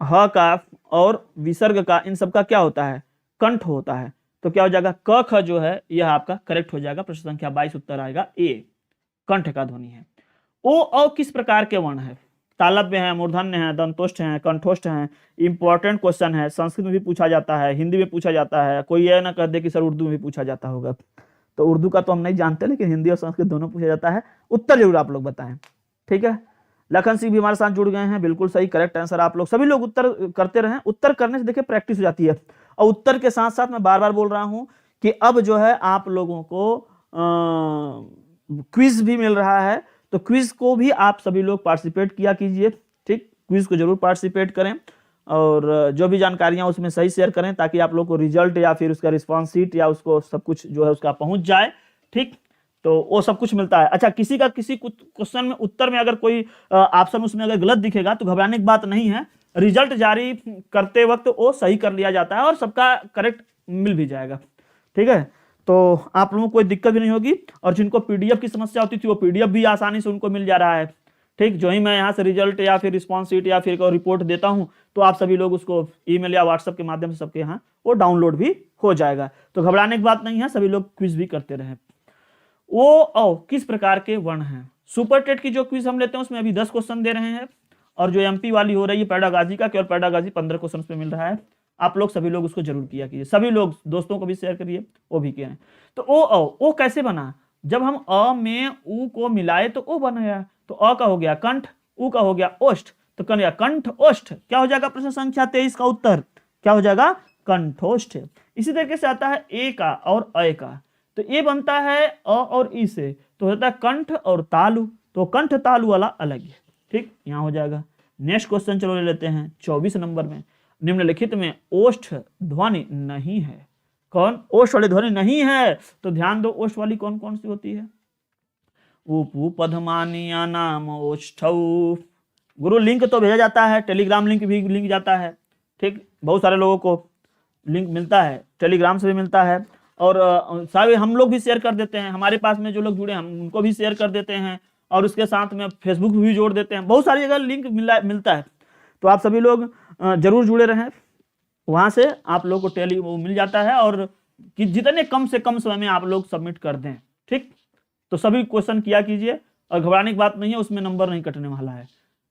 ह का और विसर्ग का, इन सब का क्या होता है? कंठ होता है। तो क्या हो जाएगा? क ख जो है यह आपका करेक्ट हो जाएगा। प्रश्न संख्या 22 उत्तर आएगा ए, कंठ का ध्वनि है। ओ किस प्रकार के वर्ण है? तालव्य है, मूर्धन्य है, दंतोष्ठ है, कंठोष्ठ है। इंपॉर्टेंट क्वेश्चन है, संस्कृत में भी पूछा जाता है, हिंदी में पूछा जाता है। कोई यह ना कह दे कि सर उर्दू में भी पूछा जाता होगा, तो उर्दू का तो हम नहीं जानते, लेकिन हिंदी और संस्कृत दोनों पूछा जाता है। उत्तर जरूर आप लोग बताएं। ठीक है, लखन सिंह भी हमारे साथ जुड़ गए हैं, बिल्कुल सही, करेक्ट आंसर। आप लोग सभी लोग उत्तर करते रहें, उत्तर करने से देखिए प्रैक्टिस हो जाती है। और उत्तर के साथ साथ मैं बार बार बोल रहा हूं कि अब जो है आप लोगों को क्विज भी मिल रहा है, तो क्विज को भी आप सभी लोग पार्टिसिपेट किया कीजिए। ठीक, क्विज को जरूर पार्टिसिपेट करें और जो भी जानकारियां उसमें सही शेयर करें, ताकि आप लोग को रिजल्ट या फिर उसका रिस्पॉन्स शीट या उसको सब कुछ जो है उसका पहुंच जाए। ठीक, तो वो सब कुछ मिलता है। अच्छा, किसी का किसी क्वेश्चन में उत्तर में अगर कोई ऑप्शन उसमें अगर गलत दिखेगा तो घबराने की बात नहीं है, रिजल्ट जारी करते वक्त वो सही कर लिया जाता है और सबका करेक्ट मिल भी जाएगा। ठीक है, तो आप लोगों को कोई दिक्कत भी नहीं होगी। और जिनको पीडीएफ की समस्या होती थी वो पीडीएफ भी आसानी से उनको मिल जा रहा है। ठीक, जो ही मैं यहाँ से रिजल्ट या फिर रिस्पॉन्स शीट या फिर रिपोर्ट देता हूँ तो आप सभी लोग उसको ईमेल या व्हाट्सएप के माध्यम से सबके यहाँ वो डाउनलोड भी हो जाएगा। तो घबराने की बात नहीं है, सभी लोग क्विज भी करते रहे। ओ किस प्रकार के वर्ण हैं? सुपर टेट की जो क्विज हम लेते हैं उसमें अभी 10 क्वेश्चन दे रहे हैं, और जो एमपी वाली हो रही है पेडागाजी का, केवल पेडागाजी 15 क्वेश्चन पे मिल रहा है। आप लोग सभी लोग उसको जरूर किया कीजिए, सभी लोग दोस्तों को भी शेयर करिए, वो भी करें। तो ओ कैसे बना? जब हम अ में उ को मिलाए तो ओ बन गया, तो अ का हो गया कंठ, उ का हो गया ओष्ठ, तो कन गया कंठ ओष्ठ। क्या हो जाएगा? प्रश्न संख्या 23 का उत्तर क्या हो जाएगा? कंठोष्ठ। इसी तरीके से आता है ए का और अ का, तो ए बनता है अ और ई से, तो होता है कंठ और तालु, तो कंठ तालु वाला अलग है। ठीक, यहां हो जाएगा। नेक्स्ट क्वेश्चन चलो ले लेते हैं 24 नंबर में। निम्नलिखित में ओष्ठ ध्वनि नहीं है। कौन ओष्ठ वाली ध्वनि नहीं है? तो ध्यान दो, ओष्ठ वाली कौन कौन सी होती है? उपु पद्मानी नाम ओष्ठौ। गुरु लिंक तो भेजा जाता है, टेलीग्राम लिंक भी लिंक जाता है। ठीक, बहुत सारे लोगों को लिंक मिलता है, टेलीग्राम से भी मिलता है, और सारे हम लोग भी शेयर कर देते हैं। हमारे पास में जो लोग जुड़े हैं हम उनको भी शेयर कर देते हैं, और उसके साथ में फेसबुक भी जोड़ देते हैं। बहुत सारी जगह लिंक मिलता है, तो आप सभी लोग जरूर जुड़े रहें, वहां से आप लोग को टेली वो मिल जाता है, और कि जितने कम से कम समय में आप लोग सबमिट कर दें। ठीक, तो सभी क्वेश्चन किया कीजिए, और घबराने की बात नहीं है, उसमें नंबर नहीं कटने वाला है।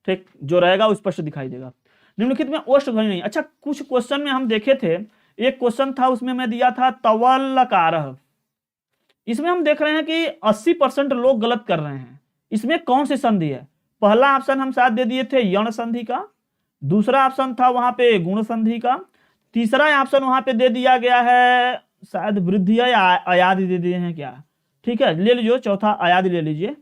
ठीक, जो रहेगा वो स्पष्ट दिखाई देगा। निम्नलिखित में ओष्ठ ध्वनि नहीं। अच्छा, कुछ क्वेश्चन में हम देखे थे, एक क्वेश्चन था उसमें मैं दिया था तवल्लकारः। इसमें हम देख रहे हैं कि 80% लोग गलत कर रहे हैं। इसमें कौन सी संधि है? पहला ऑप्शन हम साथ दे दिए थे यण संधि का, दूसरा ऑप्शन था वहां पे गुण संधि का, तीसरा ऑप्शन वहां पे दे दिया गया है शायद वृद्धि या अयादि दे दिए हैं क्या? ठीक है, ले लीजिए चौथा अयादि ले लीजिए,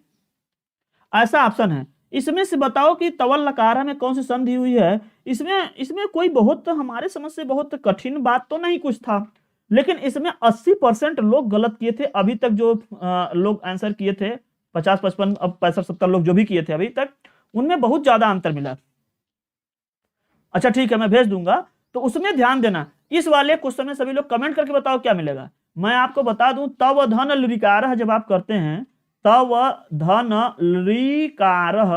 ऐसा ऑप्शन है। इसमें से बताओ कि तवल्लकारः में कौन सी संधि हुई है? इसमें कोई बहुत हमारे समझ से बहुत कठिन बात तो नहीं कुछ था, लेकिन इसमें 80% लोग गलत किए थे। अभी तक जो लोग आंसर किए थे 50, 55, अब 65, 70 लोग जो भी किए थे अभी तक, उनमें बहुत ज्यादा अंतर मिला। अच्छा ठीक है, मैं भेज दूंगा, तो उसमें ध्यान देना। इस वाले क्वेश्चन में सभी लोग कमेंट करके बताओ क्या मिलेगा। मैं आपको बता दूं, तव धन लृकारः जब आप करते हैं, तव धन लृकारः,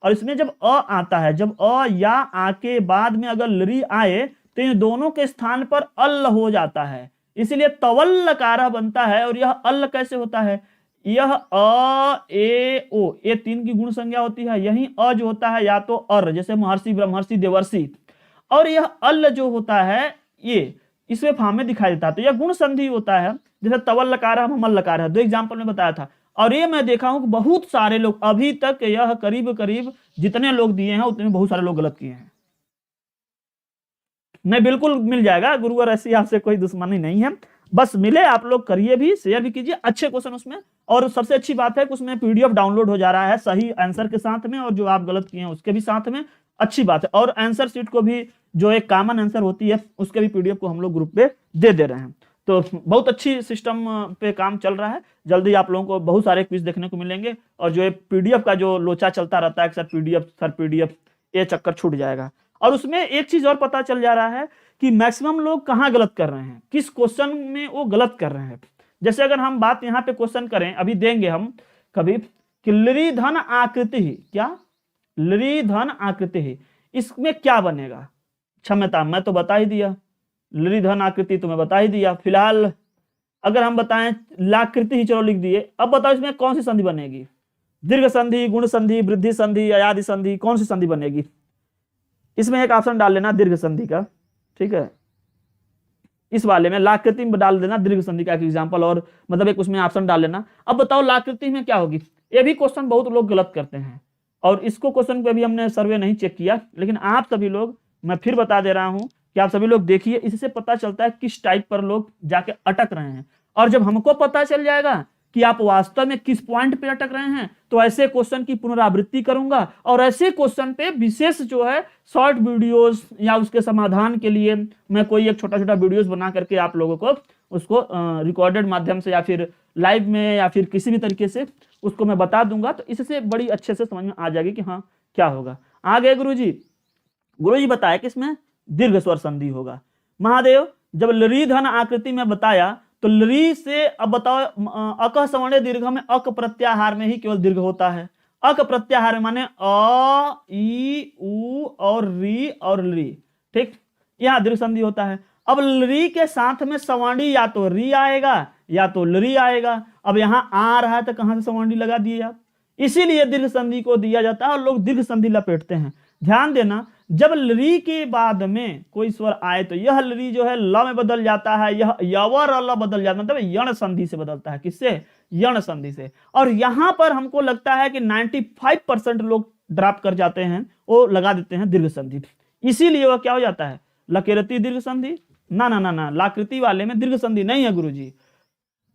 और इसमें जब अ आता है, जब अ या आ के बाद में अगर लृ आए तो इन दोनों के स्थान पर अल हो जाता है, इसीलिए तवल्लकारः बनता है। और यह अल कैसे होता है, यह अ ए ओ, ये तीन की गुण संज्ञा होती है। यही अ जो होता है या तो अर, जैसे महर्षि, ब्रह्मर्षि, देवर्षि, और यह अल जो होता है ये इसमें फॉर्म में दिखाई देता है, तो यह गुण संधि होता है। जैसे तवल लकार है, हमल लकार है, दो एग्जाम्पल में बताया था। और ये मैं देखा हूं कि बहुत सारे लोग अभी तक यह करीब करीब जितने लोग दिए हैं उतने में बहुत सारे लोग गलत किए हैं। नहीं, बिल्कुल मिल जाएगा गुरुवर, ऐसी आपसे कोई दुश्मनी नहीं है, बस मिले आप लोग करिए भी, शेयर भी कीजिए, अच्छे क्वेश्चन उसमें। और सबसे अच्छी बात है कि उसमें पीडीएफ डाउनलोड हो जा रहा है सही आंसर के साथ में, और जो आप गलत किए हैं उसके भी साथ में, अच्छी बात है। और आंसर शीट को भी, जो एक कॉमन आंसर होती है उसके भी पीडीएफ को हम लोग ग्रुप पे दे रहे हैं। तो बहुत अच्छी सिस्टम पे काम चल रहा है। जल्दी आप लोगों को बहुत सारे क्विज देखने को मिलेंगे, और जो पीडीएफ का जो लोचा चलता रहता है सर पीडीएफ, ये चक्कर छूट जाएगा। और उसमें एक चीज और पता चल जा रहा है कि मैक्सिमम लोग कहाँ गलत कर रहे हैं, किस क्वेश्चन में वो गलत कर रहे हैं। जैसे अगर हम बात यहाँ पे क्वेश्चन करें, अभी देंगे हम कभी, कि लृ धन आकृति ही, क्या लृ धन आकृति ही, इसमें क्या बनेगा। क्षमता मैं तो बता ही दिया, लृ धन आकृति तो मैं बता ही दिया। फिलहाल अगर हम बताएं लाकृति ही, चलो लिख दिए। अब बताओ इसमें कौन सी संधि बनेगी, दीर्घ संधि, गुण संधि, वृद्धि संधि, अयादि संधि, कौन सी संधि बनेगी। इसमें एक ऑप्शन डाल लेना दीर्घ संधि का, ठीक है। इस वाले में लाकृति में डाल देना दीर्घ संधि का एक एग्जांपल, और मतलब एक उसमें ऑप्शन डाल लेना। अब बताओ लाकृति में क्या होगी। ये भी क्वेश्चन बहुत लोग गलत करते हैं, और इसको क्वेश्चन पे भी हमने सर्वे नहीं चेक किया, लेकिन आप सभी लोग, मैं फिर बता दे रहा हूं कि आप सभी लोग देखिए, इससे पता चलता है किस टाइप पर लोग जाके अटक रहे हैं। और जब हमको पता चल जाएगा कि आप वास्तव में किस पॉइंट पे अटक रहे हैं, तो ऐसे क्वेश्चन की पुनरावृत्ति करूंगा, और ऐसे क्वेश्चन पे विशेष जो है शॉर्ट वीडियोस या उसके समाधान के लिए मैं कोई एक छोटा छोटा वीडियोस बना करके आप लोगों को उसको रिकॉर्डेड माध्यम से या फिर लाइव में या फिर किसी भी तरीके से उसको मैं बता दूंगा। तो इससे बड़ी अच्छे से समझ में आ जाएगी कि हाँ क्या होगा। आगे गुरुजी बताया कि इसमें दीर्घ स्वर संधि होगा। महादेव, जब लृ धन आकृति में बताया तो लृ से, अब बताओ अक सवर्णे दीर्घ में अक प्रत्याहार में ही केवल दीर्घ होता है। अक प्रत्याहार माने अ, ई, उ और री और लृ, ठीक, यहां दीर्घ संधि होता है। अब लृ के साथ में सवर्णी या तो री आएगा या तो लृ आएगा। अब यहां आ रहा है तो कहां से सवर्णी लगा दिए आप, इसीलिए दीर्घ संधि को दिया जाता है और लोग दीर्घ संधि लपेटते हैं। ध्यान देना, जब लृ के बाद में कोई स्वर आए तो यह लृ जो है ल में बदल जाता है, यह यवर ल बदल जाता है, मतलब यण संधि से बदलता है। किससे, यण संधि से। और यहां पर हमको लगता है कि 95% लोग ड्रॉप कर जाते हैं, वो लगा देते हैं दीर्घ संधि, इसीलिए वह क्या हो जाता है, लकेरती दीर्घ संधि। ना ना ना ना, लाकृति वाले में दीर्घ संधि नहीं है गुरुजी।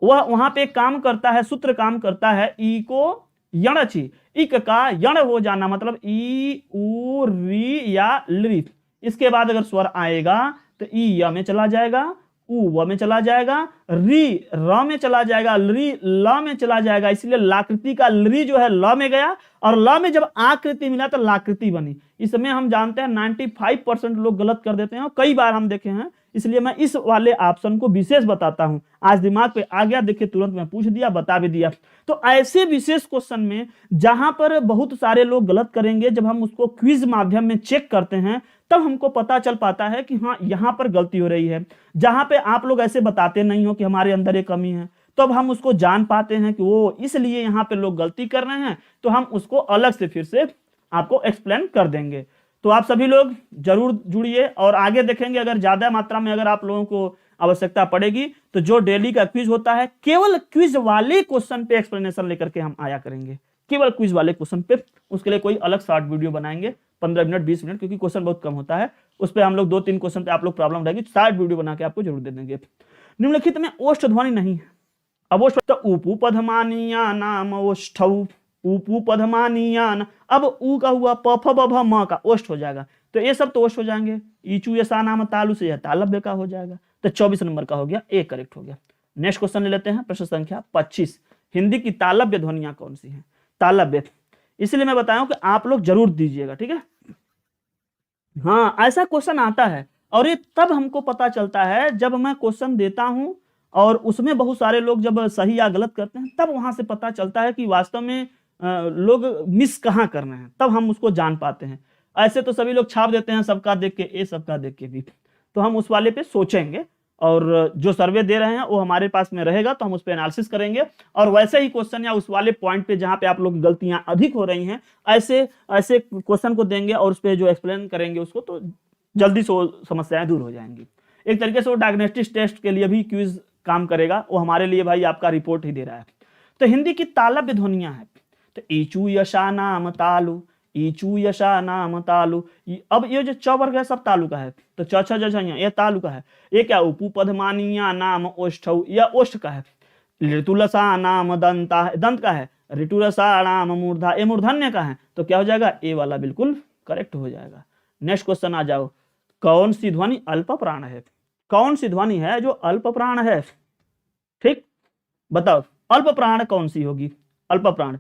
वह वहां पे काम करता है, सूत्र काम करता है, ई को यणची, इक का यण हो जाना, मतलब ई, उ, री या लृ। इसके बाद अगर स्वर आएगा तो ई य में चला जाएगा, उ व में चला जाएगा, री र में चला जाएगा, लृ ल में चला जाएगा। इसलिए लाकृति का लृ जो है ल में गया, और ल में जब आकृति मिला तो लाकृति बनी। इसमें हम जानते हैं 95% लोग गलत कर देते हैं, और कई बार हम देखे हैं, इसलिए मैं इस वाले ऑप्शन को विशेष बताता हूं। आज दिमाग पे आ गया, देखिए तुरंत मैं पूछ दिया, बता भी दिया। तो ऐसे विशेष क्वेश्चन में जहां पर बहुत सारे लोग गलत करेंगे, जब हम उसको क्विज माध्यम में चेक करते हैं तब हमको पता चल पाता है कि हाँ यहाँ पर गलती हो रही है। जहां पे आप लोग ऐसे बताते नहीं हो कि हमारे अंदर ये कमी है, तो अब हम उसको जान पाते हैं कि वो इसलिए यहाँ पे लोग गलती कर रहे हैं, तो हम उसको अलग से फिर से आपको एक्सप्लेन कर देंगे। तो आप सभी लोग जरूर जुड़िए, और आगे देखेंगे अगर ज्यादा मात्रा में अगर आप लोगों को आवश्यकता पड़ेगी तो जो डेली का क्विज होता है, केवल क्विज वाले क्वेश्चन पे एक्सप्लेनेशन लेकर के हम आया करेंगे, केवल क्विज वाले क्वेश्चन पे। उसके लिए कोई अलग शॉर्ट वीडियो बनाएंगे 15 मिनट 20 मिनट, क्योंकि क्वेश्चन बहुत कम होता है। उस पर हम लोग 2-3 क्वेश्चन पे आप लोग प्रॉब्लम रहेगी, शॉर्ट वीडियो बना के आपको जरूर दे देंगे। निम्नलिखित में ओष्ठ ध्वनि नहीं है। अब ओष्ठ, उपू पधमानिया नाम ओष्ठौ, उपू पधमानियान। अब ऊ का हुआ प फ ब भ म का ओष्ठ हो जाएगा, तो ये सब तो ओष्ठ हो जाएंगे। ईचू यसा नाम तालु से यह तालव्य का हो जाएगा। तो 24 नंबर का हो गया, ए करेक्ट हो गया। नेक्स्ट क्वेश्चन ले लेते हैं, प्रश्न संख्या 25। हिंदी की तालव्य ध्वनियां कौन सी हैं? तालव्य, इसलिए मैं बताया हूं कि आप लोग जरूर दीजिएगा, ठीक है। हाँ, ऐसा क्वेश्चन आता है, और ये तब हमको पता चलता है जब मैं क्वेश्चन देता हूं और उसमें बहुत सारे लोग जब सही या गलत करते हैं, तब वहां से पता चलता है कि वास्तव में लोग मिस कहाँ कर रहे हैं, तब हम उसको जान पाते हैं। ऐसे तो सभी लोग छाप देते हैं सबका देख के ए, सबका देख के बी, तो हम उस वाले पे सोचेंगे और जो सर्वे दे रहे हैं वो हमारे पास में रहेगा तो हम उस पर एनालिसिस करेंगे और वैसे ही क्वेश्चन या उस वाले पॉइंट पे जहां पे आप लोग की गलतियां अधिक हो रही हैं ऐसे ऐसे क्वेश्चन को देंगे और उस पर जो एक्सप्लेन करेंगे उसको, तो जल्दी से समस्याएं दूर हो जाएंगी। एक तरीके से वो डायग्नोस्टिक टेस्ट के लिए भी क्विज काम करेगा, वो हमारे लिए भाई आपका रिपोर्ट ही दे रहा है। तो हिंदी की तालव्य ध्वनियां है, तो ईचू यशा नाम तालु, ईचू यशा नाम तालु। अब ये जो च वर्ग है सब तालु का है, तो च छ ज छ ये तालु का है। ये क्या उपु पदमानिया नाम ओष्ठौ, यह ओष्ठ का है। ऋतुलसा नाम दंता है, दंत का है। ऋतुरसा नाम मूर्धा, ये मूर्धन्य का है, तो क्या हो जाएगा, ए वाला बिल्कुल करेक्ट हो जाएगा। नेक्स्ट क्वेश्चन आ जाओ, कौन सी ध्वनि अल्प प्राण है? कौन सी ध्वनि है जो अल्प प्राण है? ठीक, बताओ अल्प प्राण कौन सी होगी? अल्प प्राण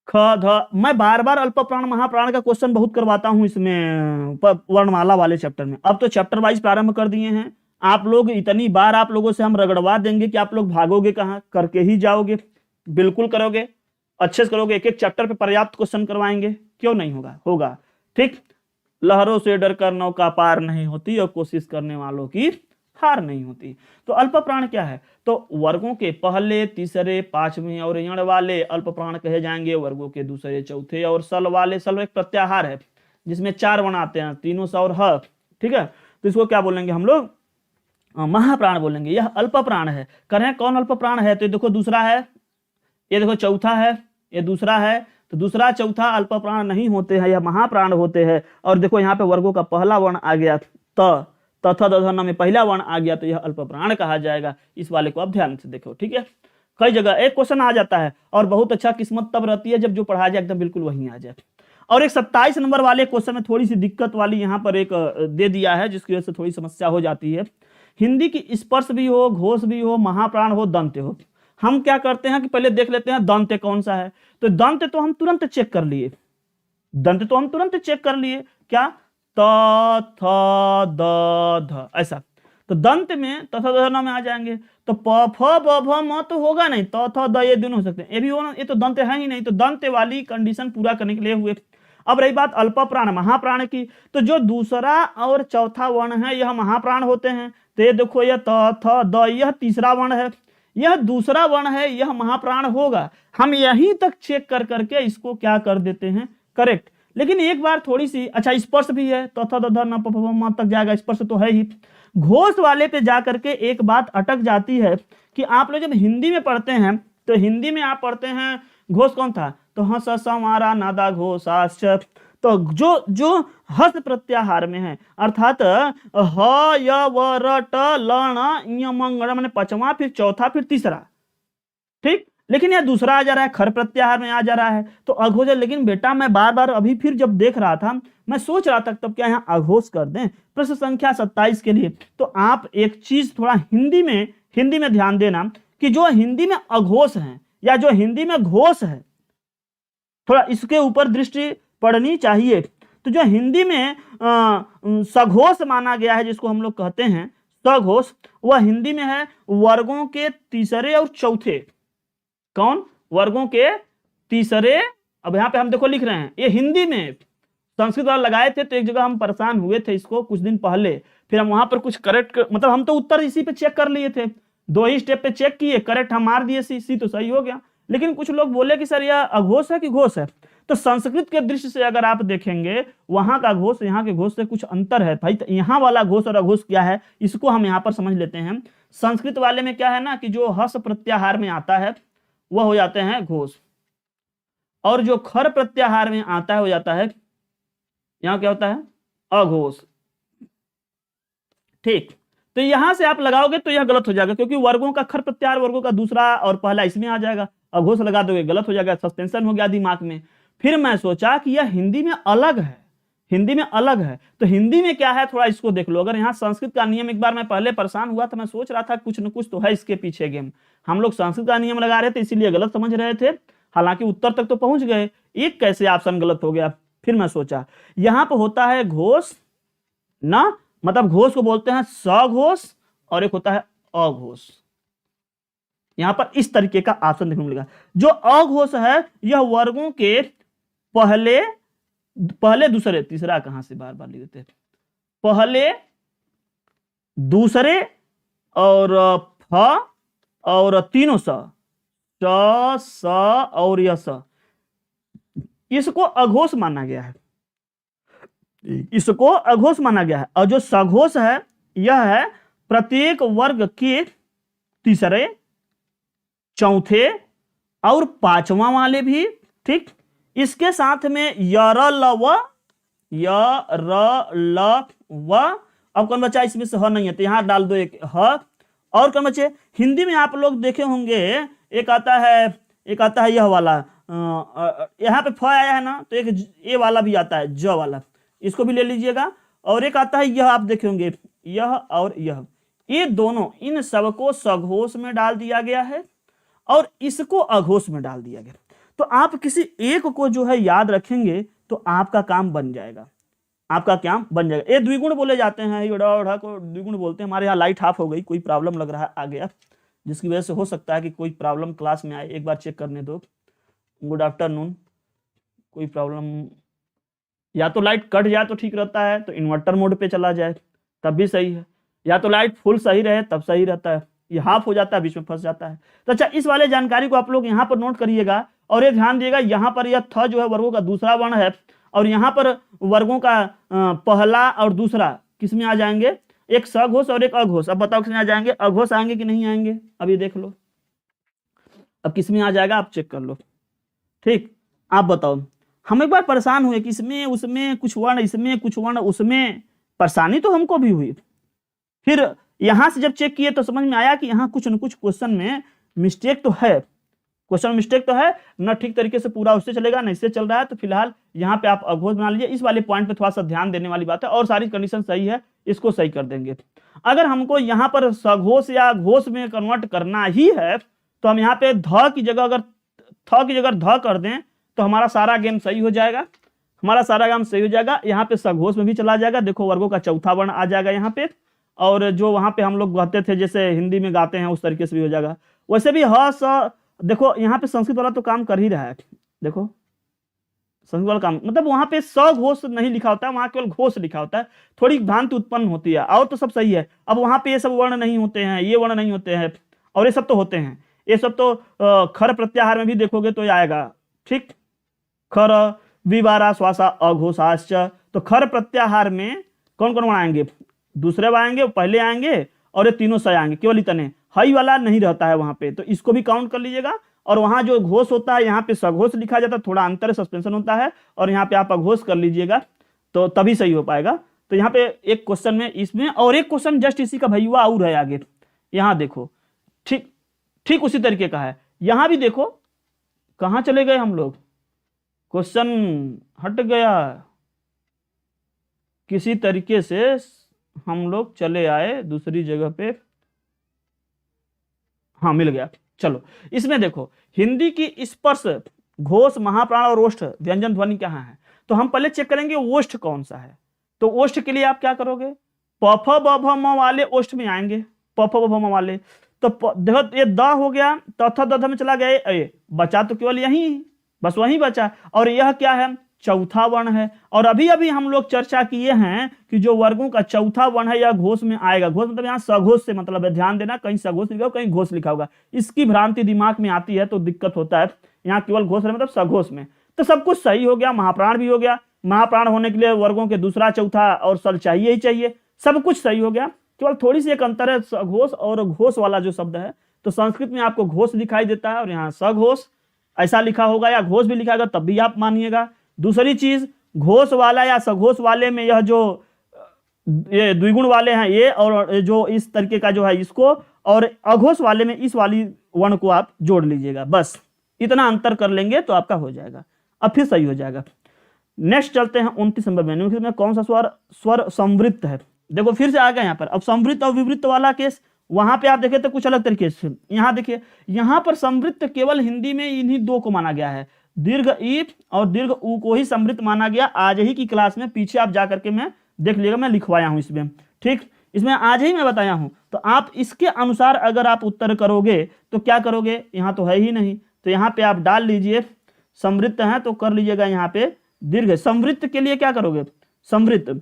ख ध, मैं बार बार अल्प प्राण महाप्राण का क्वेश्चन बहुत करवाता हूं इसमें वर्णमाला वाले चैप्टर में। अब तो चैप्टर वाइज प्रारंभ कर दिए हैं आप लोग, इतनी बार आप लोगों से हम रगड़वा देंगे कि आप लोग भागोगे कहाँ, करके ही जाओगे। बिल्कुल करोगे, अच्छे से करोगे, एक एक चैप्टर पे पर्याप्त क्वेश्चन करवाएंगे, क्यों नहीं होगा, होगा। ठीक, लहरों से डरकर नौका पार नहीं होती और कोशिश करने वालों की हार नहीं होती। तो अल्प प्राण क्या है? तो वर्गों के पहले, तीसरे, पांचवें और यण वाले अल्प प्राण कहे जाएंगे। वर्गों के दूसरे, चौथे और सल वाले, सल एक प्रत्याहार है जिसमें 4 वर्ण आते हैं, तीनों स और ह। ठीक है, तो इसको क्या बोलेंगे हम लोग? महाप्राण बोलेंगे। यह अल्प प्राण है। करें कौन अल्प प्राण है? तो देखो दूसरा है, ये देखो चौथा है, ये दूसरा है, तो दूसरा चौथा अल्प प्राण नहीं होते हैं, यह महाप्राण होते हैं। और देखो यहाँ पे वर्गों का पहला वर्ण आ गया त, तथा दधन में पहला वर्ण आ गया, तो यह अल्प प्राण कहा जाएगा। इस वाले को आप ध्यान से देखो। ठीक है, कई जगह एक क्वेश्चन आ जाता है और बहुत अच्छा किस्मत तब रहती है जब जो पढ़ा जाए एकदम बिल्कुल वही आ जाए। और एक 27 नंबर वाले क्वेश्चन में थोड़ी सी दिक्कत वाली यहाँ पर एक दे दिया है, जिसकी वजह से थोड़ी समस्या हो जाती है। हिंदी की स्पर्श भी हो, घोष भी हो, महाप्राण हो, दंत हो। हम क्या करते हैं कि पहले देख लेते हैं दंत कौन सा है। तो दंत तो हम तुरंत चेक कर लिए, दंत तो हम तुरंत चेक कर लिए, क्या त थ द ध, ऐसा। तो दंत में तथा दधना में आ जाएंगे, तो प फ ब भ म तो होगा नहीं, त थ द ये दोनों हो सकते हैं, ये भी होना, ये तो दंत है ही नहीं। तो दंत वाली कंडीशन पूरा करने के लिए हुए। अब रही बात अल्प प्राण महाप्राण की, तो जो दूसरा और चौथा वर्ण है यह महाप्राण होते हैं। तो ये देखो, यह त थ द, यह तीसरा वर्ण है, यह दूसरा वर्ण है, यह महाप्राण होगा। हम यहीं तक चेक कर करके इसको क्या कर देते हैं, करेक्ट। लेकिन एक बार थोड़ी सी, अच्छा स्पर्श भी है, तो थ द न प फ म तक जाएगा, स्पर्श तो है ही। घोष वाले पे जा करके एक बात अटक जाती है कि आप लोग जब हिंदी में पढ़ते हैं तो हिंदी में आप पढ़ते हैं घोष कौन था, तो हस समारा नादा घोषाश्च। तो जो जो हस प्रत्याहार में है, अर्थात ह य व र ट ल ण य म ङ माने पांचवा, फिर चौथा, फिर तीसरा। ठीक, लेकिन यह दूसरा आ जा रहा है, खर प्रत्याहार में आ जा रहा है, तो अघोष। लेकिन बेटा मैं बार बार अभी फिर जब देख रहा था, मैं सोच रहा था तब क्या यहाँ अघोष कर दें प्रश्न संख्या 27 के लिए। तो आप एक चीज थोड़ा हिंदी में ध्यान देना कि जो हिंदी में अघोष है या जो हिंदी में घोष है, थोड़ा इसके ऊपर दृष्टि पड़नी चाहिए। तो जो हिंदी में सघोष माना गया है, जिसको हम लोग कहते हैं सघोष, वह हिंदी में है वर्गों के तीसरे और चौथे। कौन? वर्गों के तीसरे। अब यहाँ पे हम देखो लिख रहे हैं, ये हिंदी में संस्कृत वाला लगाए थे, तो एक जगह हम परेशान हुए थे इसको कुछ दिन पहले, फिर हम वहां पर कुछ करेक्ट मतलब हम तो उत्तर इसी पे चेक कर लिए थे, 2 ही स्टेप पे चेक किए, करेक्ट हम मार दिए, सी तो सही हो गया। लेकिन कुछ लोग बोले कि सर यह अघोष है कि घोष है। तो संस्कृत के दृष्टि से अगर आप देखेंगे, वहां का घोष यहाँ के घोष से कुछ अंतर है भाई। तो यहाँ वाला घोष और अघोष क्या है, इसको हम यहाँ पर समझ लेते हैं। संस्कृत वाले में क्या है ना कि जो हस प्रत्याहार में आता है वह हो जाते हैं घोष, और जो खर प्रत्याहार में आता है हो जाता है, यहां क्या होता है, अघोष। ठीक, तो यहां से आप लगाओगे तो यह गलत हो जाएगा, क्योंकि वर्गों का खर प्रत्याहार वर्गों का दूसरा और पहला इसमें आ जाएगा, अघोष लगा दोगे गलत हो जाएगा, सस्पेंशन हो गया दिमाग में। फिर मैं सोचा कि यह हिंदी में अलग है, हिंदी में अलग है। तो हिंदी में क्या है थोड़ा इसको देख लो। अगर यहाँ संस्कृत का नियम, एक बार मैं पहले परेशान हुआ तो मैं सोच रहा था कुछ न कुछ तो है इसके पीछे गेम। हम लोग संस्कृत का नियम लगा रहे थे इसीलिए गलत समझ रहे थे, हालांकि उत्तर तक तो पहुंच गए, एक कैसे ऑप्शन गलत हो गया। फिर मैं सोचा यहाँ पर होता है घोष ना मतलब घोष को बोलते हैं सघोष और एक होता है अघोष। यहां पर इस तरीके का ऑप्शन देखने को मिलेगा। जो अघोष है यह वर्गों के पहले दूसरे, तीसरा कहां से बार बार लिख देते हैं, पहले दूसरे और फ और तीनों स और यह स, इसको अघोष माना गया है, इसको अघोष माना गया है। और जो सघोष है यह है प्रत्येक वर्ग के तीसरे, चौथे और पांचवा वाले भी, ठीक। इसके साथ में यर ल व, अब कौन बचा इसमें से ह नहीं है तो यहां डाल दो एक ह। और कौन बचे, हिंदी में आप लोग देखे होंगे एक आता है यह वाला, यहाँ पे फ आया है ना, तो एक ए वाला भी आता है, ज वाला, इसको भी ले लीजिएगा। और एक आता है यह, आप देखे होंगे यह और यह, ये दोनों, इन सबको सघोष में डाल दिया गया है और इसको अघोष में डाल दिया गया। तो आप किसी एक को जो है याद रखेंगे तो आपका काम बन जाएगा, आपका काम बन जाएगा। ये द्विगुण बोले जाते हैं, ये को द्विगुण बोलते हैं। हमारे यहाँ लाइट ऑफ हो गई, कोई प्रॉब्लम लग रहा है आ गया, जिसकी वजह से हो सकता है कि कोई प्रॉब्लम क्लास में आए, एक बार चेक करने दो। Good afternoon. कोई प्रॉब्लम, या तो लाइट कट जाए तो ठीक रहता है, तो इन्वर्टर मोड पे चला जाए तब भी सही है, या तो लाइट फुल सही रहे तब सही रहता है, ये हाफ हो जाता है, बीच में फंस जाता है। तो अच्छा, इस वाले जानकारी को आप लोग यहाँ पर नोट करिएगा और ये ध्यान दिएगा, यहाँ पर यह थ जो है वर्गों का दूसरा वर्ण है और यहाँ पर वर्गों का पहला और दूसरा किस में आ जाएंगे, एक सघोष और एक अघोष। अब बताओ किसमें आ जाएंगे, अघोष आएंगे कि नहीं आएंगे, अब ये देख लो, अब किसमें आ जाएगा आप चेक कर लो, ठीक। आप बताओ, हम एक बार परेशान हुए कि इसमें उसमें कुछ वर्ण, इसमें कुछ वर्ण, उसमें, परेशानी तो हमको भी हुई। फिर यहां से जब चेक किए तो समझ में आया कि यहाँ कुछ न कुछ क्वेश्चन में मिस्टेक तो है, क्वेश्चन में मिस्टेक तो है ना, ठीक तरीके से पूरा उससे चलेगा ना इससे चल रहा है। तो फिलहाल यहाँ पे आप अघोष बना लीजिए। इस वाले पॉइंट पे थोड़ा सा ध्यान देने वाली बात है, और सारी कंडीशन सही है, इसको सही कर देंगे। अगर हमको यहाँ पर सघोष या घोष में कन्वर्ट करना ही है तो हम यहाँ पे ध की जगह अगर थ की जगह ध कर दें तो हमारा सारा गेम सही हो जाएगा, हमारा सारा काम सही हो जाएगा। यहाँ पे सघोष में भी चला जाएगा, देखो वर्गों का चौथा वर्ण आ जाएगा यहाँ पे, और जो वहां पे हम लोग गाते थे जैसे हिंदी में गाते हैं उस तरीके से भी हो जाएगा। वैसे भी ह स, देखो यहाँ पे संस्कृत वाला तो काम कर ही रहा है, देखो संस्कृत वाला काम, मतलब वहां पे सघोष नहीं लिखा होता है, वहां केवल घोष लिखा होता है, थोड़ी भ्रांति उत्पन्न होती है, और तो सब सही है। अब वहां पे ये सब वर्ण नहीं होते हैं, ये वर्ण नहीं होते हैं, और ये सब तो होते हैं, ये सब तो खर प्रत्याहार में भी देखोगे तो आएगा, ठीक। खर विवारा श्वासा अघोषाश्च, तो खर प्रत्याहार में कौन कौन आएंगे, दूसरे आएंगे, पहले आएंगे, और ये तीनों सही आएंगे, केवल इतने, हई वाला नहीं रहता है वहां पे, तो इसको भी काउंट कर लीजिएगा। और वहां जो घोष होता है यहाँ पे सघोष लिखा जाता है, थोड़ा अंतर सस्पेंशन होता है, और यहाँ पे आप अघोष कर लीजिएगा तो तभी सही हो पाएगा। तो यहाँ पे एक क्वेश्चन में इसमें, और एक क्वेश्चन जस्ट इसी का भैया और है आगे, यहाँ देखो, ठीक ठीक उसी तरीके का है। यहाँ भी देखो कहाँ चले गए हम लोग, क्वेश्चन हट गया, किसी तरीके से हम लोग चले आए दूसरी जगह पे, हाँ मिल गया। चलो इसमें देखो, हिंदी की स्पर्श, घोष, महाप्राण और ओष्ठ व्यंजन ध्वनि कहाँ है, तो हम पहले चेक करेंगे ओष्ठ कौन सा है। तो ओष्ठ के लिए आप क्या करोगे, प फ ब भ म वाले ओष्ठ में आएंगे, प फ ब भ म वाले, तो देखो ये द हो गया, तो थ द ध में चला गया, ए बचा तो केवल यही, बस वही बचा। और यह क्या है, चौथा वर्ण है। और अभी अभी हम लोग चर्चा किए हैं कि जो वर्गों का चौथा वर्ण है यह घोष में आएगा। घोष मतलब यहाँ सघोष से मतलब है, ध्यान देना, कहीं सघोष लिखा होगा कहीं घोष लिखा होगा, इसकी भ्रांति दिमाग में आती है तो दिक्कत होता है। यहाँ केवल घोष मतलब सघोष में, तो सब कुछ सही हो गया, महाप्राण भी हो गया। महाप्राण होने के लिए वर्गों के दूसरा चौथा और सल चाहिए ही चाहिए, सब कुछ सही हो गया। केवल थोड़ी सी एक अंतर है, सघोष और घोष वाला जो शब्द है, तो संस्कृत में आपको घोष दिखाई देता है और यहाँ सघोष ऐसा लिखा होगा, या घोष भी लिखा होगा तब भी आप मानिएगा। दूसरी चीज, घोष वाला या सघोष वाले में यह जो ये द्विगुण वाले हैं ये, और जो इस तरीके का जो है इसको, और अघोष वाले में इस वाली वर्ण को आप जोड़ लीजिएगा, बस इतना अंतर कर लेंगे तो आपका हो जाएगा, अब फिर सही हो जाएगा। नेक्स्ट चलते हैं 29 नंबर में, में कौन सा स्वर संवृत्त है। देखो फिर से आ गया यहाँ पर, अब संवृत्त और विवृत्त वाला केस, वहां पे आप देखें तो कुछ अलग तरीके से। यहाँ देखिए, यहाँ पर संवृत्त केवल हिंदी में इन्हीं दो को माना गया है, दीर्घ ई और दीर्घ ऊ को ही संवृत्त माना गया। आज ही की क्लास में पीछे आप जाकर के मैं देख लीजिएगा, मैं लिखवाया हूं इसमें, ठीक, इसमें आज ही मैं बताया हूं, तो आप इसके अनुसार अगर आप उत्तर करोगे तो क्या करोगे, यहां तो है ही नहीं, तो यहां पे आप डाल लीजिए समृद्ध है तो कर लीजिएगा यहाँ पे दीर्घ। समृद्ध के लिए क्या करोगे, समृद्ध,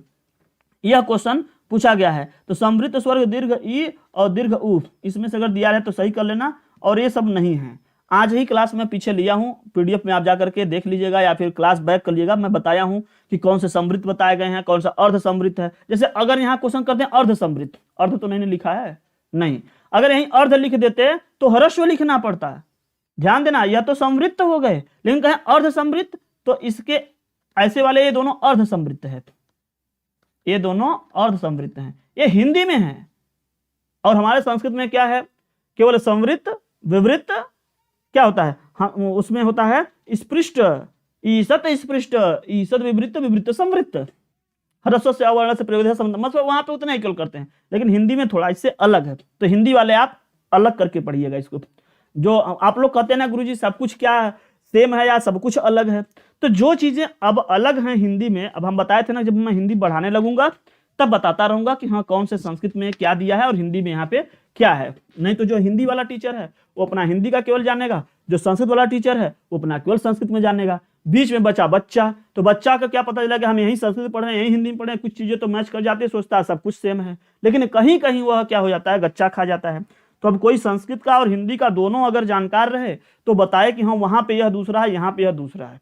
यह क्वेश्चन पूछा गया है, तो समृद्ध स्वर्ग दीर्घ ई और दीर्घ उ, इसमें से अगर दिया है तो सही कर लेना, और ये सब नहीं है। आज ही क्लास में पीछे लिया हूं, पीडीएफ में आप जाकर के देख लीजिएगा या फिर क्लास बैक कर लीजिएगा, मैं बताया हूं कि कौन से समृद्ध बताए गए हैं, कौन सा अर्ध समृद्ध है। जैसे अगर यहाँ क्वेश्चन करते हैं अर्ध समृद्ध, अर्ध तो नहीं लिखा है, नहीं, अगर यहीं अर्ध लिख देते तो ह्रस्व लिखना पड़ता है, ध्यान देना, यह तो समृद्ध हो गए, लेकिन कहें अर्ध समृद्ध, तो इसके ऐसे वाले ये दोनों अर्ध समृद्ध है, ये दोनों अर्ध समृद्ध हैं, ये हिंदी में है, और हमारे संस्कृत में क्या है, केवल समृद्ध विवृत्त क्या होता है, हाँ, उसमें होता है स्पृष्ट, ईसत स्पृष्ट, ईसत विवृत्त, विवृत्त समृद्ध, ह्रस्व से अवर्ण से प्रयोग मतलब वहां पे उतना ही केवल करते हैं, लेकिन हिंदी में थोड़ा इससे अलग है, तो हिंदी वाले आप अलग करके पढ़िएगा इसको। जो आप लोग कहते हैं ना गुरुजी सब कुछ क्या सेम है या सब कुछ अलग है, तो जो चीजें अब अलग हैं हिंदी में, अब हम बताए थे ना, जब मैं हिंदी बढ़ाने लगूंगा तब बताता रहूंगा कि हाँ कौन से संस्कृत में क्या दिया है और हिंदी में यहाँ पे क्या है। नहीं तो जो हिंदी वाला टीचर है वो अपना हिंदी का केवल जानेगा, जो संस्कृत वाला टीचर है वो अपना केवल संस्कृत में जानेगा, बीच में बच्चा, तो बच्चा का क्या पता चला कि हम यही संस्कृत पढ़े, यही हिंदी में पढ़े, कुछ चीजें तो मैच कर जाती है, सोचता है सब कुछ सेम है, लेकिन कहीं कहीं वह क्या हो जाता है, गच्चा खा जाता है। तो अब कोई संस्कृत का और हिंदी का दोनों अगर जानकार रहे तो बताए कि हाँ वहां पे यह दूसरा है, यहाँ पे यह दूसरा है,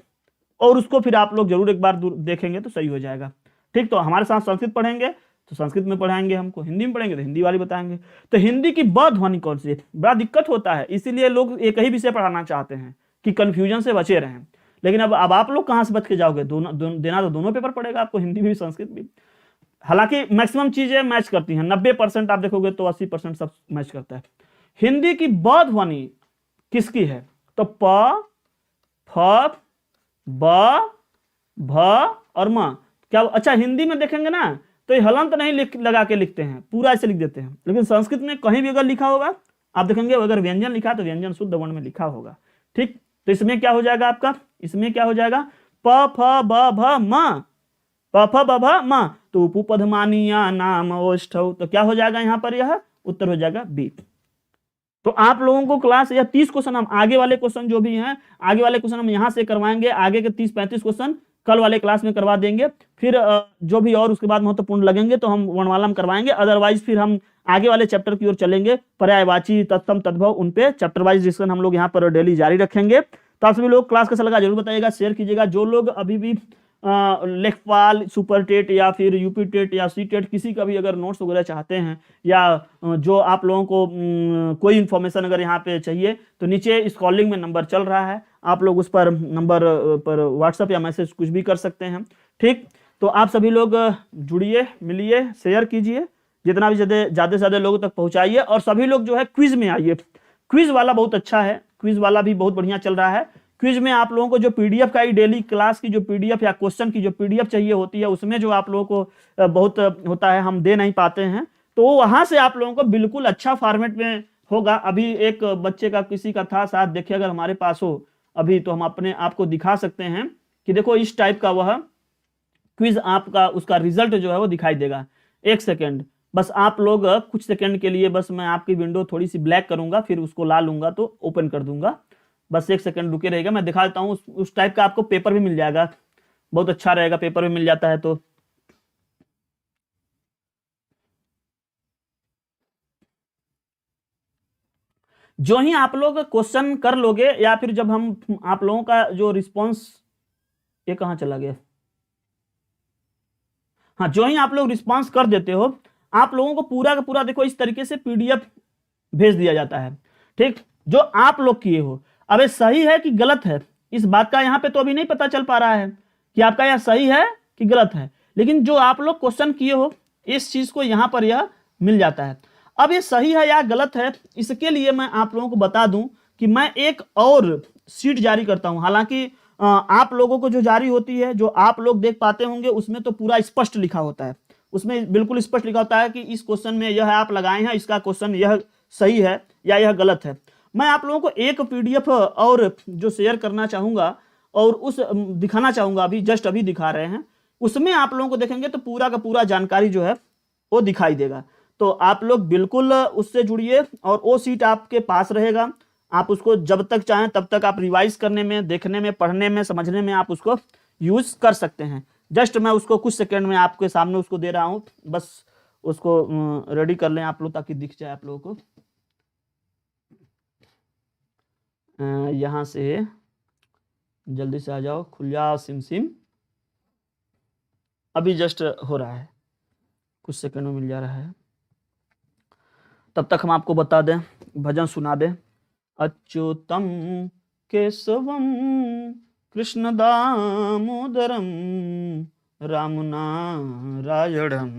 और उसको फिर आप लोग जरूर एक बार देखेंगे तो सही हो जाएगा। ठीक, तो हमारे साथ संस्कृत पढ़ेंगे तो संस्कृत में पढ़ाएंगे, हमको हिंदी में पढ़ेंगे तो हिंदी वाली बताएंगे। तो हिंदी की ब ध्वनि कौन सी है, बड़ा दिक्कत होता है, इसीलिए लोग एक ही विषय पढ़ाना चाहते हैं कि कंफ्यूजन से बचे रहें, लेकिन अब आप लोग कहाँ से बच के जाओगे, देना तो दोनों पेपर पड़ेगा आपको, हिंदी भी संस्कृत भी। हालांकि मैक्सिमम चीजें मैच करती हैं, 90% आप देखोगे तो 80% सब मैच करता है। हिंदी की ब ध्वनि किसकी है, तो प, फ, ब, भ और म। क्या अच्छा हिंदी में देखेंगे ना तो ये हलंत नहीं लगा के लिखते हैं, पूरा ऐसे लिख देते हैं, लेकिन संस्कृत में कहीं भी अगर लिखा होगा आप देखेंगे अगर व्यंजन लिखा तो व्यंजन शुद्ध वर्ण में लिखा होगा। ठीक, तो इसमें क्या हो जाएगा आपका, इसमें क्या हो जाएगा, प फ ब भ म, प फ ब भ म, तो उपपधमानिया नाम ओष्ठौ, तो क्या हो जाएगा यहाँ पर, यह उत्तर हो जाएगा बी। तो आप लोगों को क्लास या 30 क्वेश्चन हम आगे वाले क्वेश्चन जो भी हैं, आगे वाले क्वेश्चन हम यहाँ से करवाएंगे, आगे के 30-35 क्वेश्चन कल वाले क्लास में करवा देंगे, फिर जो भी और उसके बाद महत्वपूर्ण लगेंगे तो हम वर्णमाला में करवाएंगे, अदरवाइज फिर हम आगे वाले चैप्टर की ओर चलेंगे, पर्यायवाची, तत्सम, तद्भव, उन पे चैप्टर वाइज डिस्कशन हम लोग यहाँ पर डेली जारी रखेंगे। तो आप सभी लोग क्लास कैसा लगा जरूर बताइएगा, शेयर कीजिएगा। जो लोग अभी भी लेखपाल, सुपर टेट या फिर यूपी टेट या सी टेट किसी का भी अगर नोट्स वगैरह चाहते हैं, या जो आप लोगों को कोई इन्फॉर्मेशन अगर यहाँ पे चाहिए तो नीचे स्क्रॉलिंग में नंबर चल रहा है, आप लोग उस पर नंबर पर व्हाट्सएप या मैसेज कुछ भी कर सकते हैं। ठीक, तो आप सभी लोग जुड़िए, मिलिए, शेयर कीजिए, जितना भी ज़्यादा से ज़्यादा लोगों तक पहुँचाइए, और सभी लोग जो है क्विज में आइए, क्विज वाला बहुत अच्छा है, क्विज वाला भी बहुत बढ़िया चल रहा है। क्विज में आप लोगों को जो पीडीएफ का ही डेली क्लास की जो पीडीएफ या क्वेश्चन की जो पीडीएफ चाहिए होती है, उसमें जो आप लोगों को बहुत होता है हम दे नहीं पाते हैं, तो वहां से आप लोगों को बिल्कुल अच्छा फॉर्मेट में होगा। अभी एक बच्चे का किसी का था, साथ देखिए अगर हमारे पास हो अभी तो हम अपने आप को दिखा सकते हैं कि देखो इस टाइप का वह क्विज आपका, उसका रिजल्ट जो है वो दिखाई देगा। एक सेकेंड बस आप लोग कुछ सेकेंड के लिए बस मैं आपकी विंडो थोड़ी सी ब्लैक करूंगा, फिर उसको ला लूंगा तो ओपन कर दूंगा, बस एक सेकंड रुके रहेगा, मैं दिखा देता हूँ। उस टाइप का आपको पेपर भी मिल जाएगा, बहुत अच्छा रहेगा, पेपर भी मिल जाता है। तो जो ही आप लोग क्वेश्चन कर लोगे या फिर जब हम आप लोगों का जो रिस्पॉन्स, ये कहाँ चला गया, हाँ, जो ही आप लोग रिस्पॉन्स कर देते हो आप लोगों को पूरा का पूरा देखो इस तरीके से पीडीएफ भेज दिया जाता है। ठीक, जो आप लोग किए हो, अब ये सही है कि गलत है इस बात का यहाँ पे तो अभी नहीं पता चल पा रहा है कि आपका यह सही है कि गलत है, लेकिन जो आप लोग क्वेश्चन किए हो इस चीज को यहाँ पर यह मिल जाता है। अब ये सही है या गलत है, इसके लिए मैं आप लोगों को बता दूं कि मैं एक और सीट जारी करता हूं। हालांकि आप लोगों को जो जारी होती है, जो आप लोग देख पाते होंगे, उसमें तो पूरा स्पष्ट लिखा होता है, उसमें बिल्कुल स्पष्ट लिखा होता है कि इस क्वेश्चन में यह आप लगाए हैं, इसका क्वेश्चन यह सही है या यह गलत है। मैं आप लोगों को एक पीडीएफ और जो शेयर करना चाहूंगा और उस दिखाना चाहूंगा, अभी जस्ट अभी दिखा रहे हैं, उसमें आप लोगों को देखेंगे तो पूरा का पूरा जानकारी जो है वो दिखाई देगा। तो आप लोग बिल्कुल उससे जुड़िए और वो सीट आपके पास रहेगा। आप उसको जब तक चाहें तब तक आप रिवाइज करने में, देखने में, पढ़ने में, समझने में आप उसको यूज कर सकते हैं। जस्ट मैं उसको कुछ सेकंड में आपके सामने उसको दे रहा हूँ, बस उसको रेडी कर लें आप लोग ताकि दिख जाए आप लोगों को। यहाँ से जल्दी से आ जाओ, खुल जाओ सिम सिम। अभी जस्ट हो रहा है, कुछ सेकंड में मिल जा रहा है। तब तक हम आपको बता दें, भजन सुना दें। अच्युतम केशवम कृष्ण दामोदरम रामनारायणम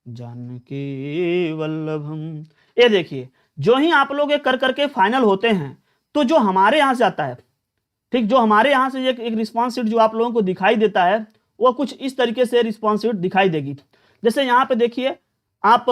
जानकी वल्लभम। ये देखिए, जो ही आप लोग ये कर करके फाइनल होते हैं तो जो हमारे यहाँ से आता है, ठीक, जो हमारे यहाँ से एक रिस्पॉन्स शीट जो आप लोगों को दिखाई देता है वो कुछ इस तरीके से रिस्पॉन्स शीट दिखाई देगी। जैसे यहाँ पे देखिए, आप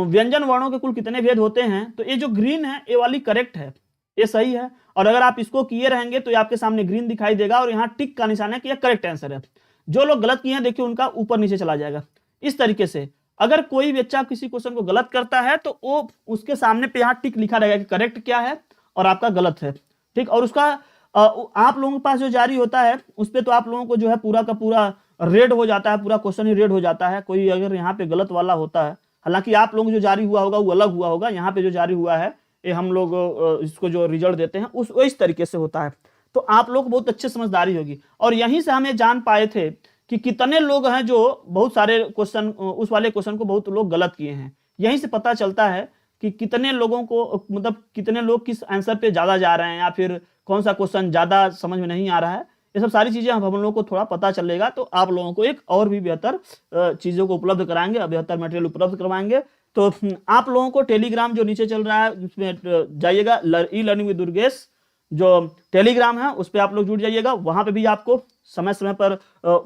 व्यंजन वर्णों के कुल कितने भेद होते हैं, तो ये जो ग्रीन है ये वाली करेक्ट है, ये सही है। और अगर आप इसको किए रहेंगे तो ये आपके सामने ग्रीन दिखाई देगा और यहाँ टिक का निशान है कि यह करेक्ट आंसर है। जो लोग गलत किए हैं देखिए उनका ऊपर नीचे चला जाएगा। इस तरीके से अगर कोई बच्चा किसी क्वेश्चन को गलत करता है तो वो उसके सामने पे यहाँ टिक लिखा रहेगा कि करेक्ट क्या है और आपका गलत है, ठीक। और उसका आप लोगों के पास जो जारी होता है उस पर तो आप लोगों को जो है पूरा का पूरा रेड हो जाता है, पूरा क्वेश्चन ही रेड हो जाता है। कोई अगर यहाँ पे गलत वाला होता है, हालांकि आप लोगों को जो जारी हुआ होगा वो अलग हुआ होगा, यहाँ पे जो जारी हुआ है ये हम लोग इसको जो रिजल्ट देते हैं उस इस तरीके से होता है। तो आप लोग बहुत अच्छे समझदारी होगी। और यहीं से हमें जान पाए थे कि कितने लोग हैं जो बहुत सारे क्वेश्चन, उस वाले क्वेश्चन को बहुत लोग गलत किए हैं। यहीं से पता चलता है कि कितने लोगों को, मतलब कितने लोग किस आंसर पे ज्यादा जा रहे हैं या फिर कौन सा क्वेश्चन ज्यादा समझ में नहीं आ रहा है। ये सब सारी चीजें हम लोगों को थोड़ा पता चलेगा तो आप लोगों को एक और भी बेहतर चीजों को उपलब्ध कराएंगे, बेहतर मटेरियल उपलब्ध करवाएंगे। तो आप लोगों को टेलीग्राम जो नीचे चल रहा है उसमें जाइएगा, ई लर्निंग विद दुर्गेश जो टेलीग्राम है उस पर आप लोग जुड़ जाइएगा। वहां पे भी आपको समय समय पर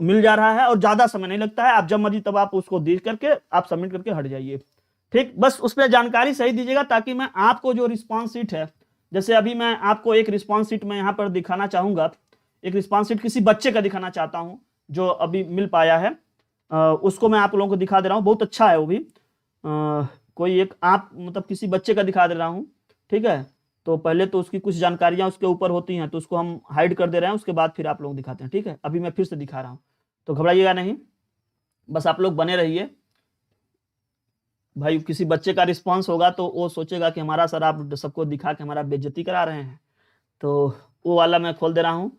मिल जा रहा है और ज्यादा समय नहीं लगता है। आप जब मर्जी तब आप उसको देख करके आप सबमिट करके हट जाइए, ठीक। बस उस पर जानकारी सही दीजिएगा ताकि मैं आपको जो रिस्पॉन्स शीट है, जैसे अभी मैं आपको एक रिस्पॉन्स शीट में यहाँ पर दिखाना चाहूंगा, एक रिस्पॉन्स शीट किसी बच्चे का दिखाना चाहता हूँ जो अभी मिल पाया है, उसको मैं आप लोगों को दिखा दे रहा हूँ। बहुत अच्छा है वो भी, कोई एक आप मतलब किसी बच्चे का दिखा दे रहा हूँ, ठीक है। तो पहले तो उसकी कुछ जानकारियां उसके ऊपर होती हैं तो उसको हम हाइड कर दे रहे हैं, उसके बाद फिर आप लोग दिखाते हैं, ठीक है। अभी मैं फिर से दिखा रहा हूँ, तो घबराइएगा नहीं, बस आप लोग बने रहिए। भाई किसी बच्चे का रिस्पॉन्स होगा तो वो सोचेगा कि हमारा सर आप सबको दिखा के हमारा बेइज्जती करा रहे हैं, तो वो वाला मैं खोल दे रहा हूँ।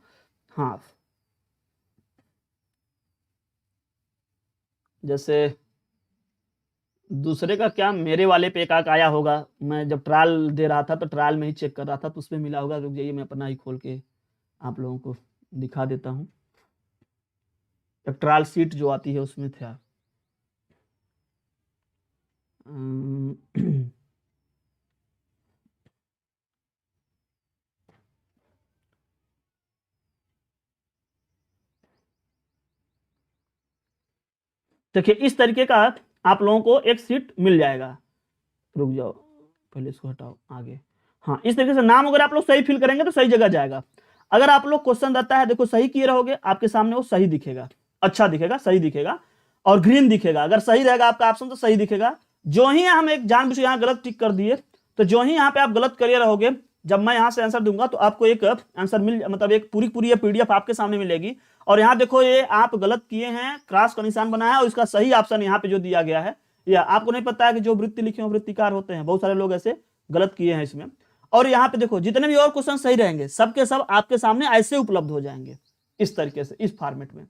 हाँ, जैसे दूसरे का क्या, मेरे वाले पे एक आया होगा, मैं जब ट्रायल दे रहा था तो ट्रायल में ही चेक कर रहा था तो उसमें मिला होगा। रुक जाइए, मैं अपना ही खोल के आप लोगों को दिखा देता हूँ। एक ट्रायल सीट जो आती है उसमें था। देखिए इस तरीके का आप लोगों को एक सीट मिल जाएगा। रुक जाओ, पहले इसको हटाओ आगे। हाँ, इस तरीके से नाम अगर आप लोग सही फिल करेंगे तो सही जगह जाएगा। अगर आप लोग क्वेश्चन रहता है, देखो सही किए रहोगे आपके सामने वो सही दिखेगा, अच्छा दिखेगा, सही दिखेगा और ग्रीन दिखेगा। अगर सही रहेगा आपका ऑप्शन तो सही दिखेगा। जो ही हम एक जानबूझ के यहाँ गलत टिक कर दिए तो जो ही यहाँ पे आप गलत करिए रहोगे, जब मैं यहाँ से आंसर दूंगा तो आपको एक आंसर मतलब एक पूरी पीडीएफ आपके सामने मिलेगी। और यहाँ देखो ये आप गलत किए हैं, क्रॉस का निशान बना है और इसका सही ऑप्शन यहाँ पे जो दिया गया है, या आपको नहीं पता है कि जो वृत्ति लिखे हो वृत्तिकार होते हैं, बहुत सारे लोग ऐसे गलत किए हैं इसमें। और यहाँ पे देखो जितने भी और क्वेश्चन सही रहेंगे सबके सब आपके सामने ऐसे उपलब्ध हो जाएंगे, इस तरीके से, इस फॉर्मेट में,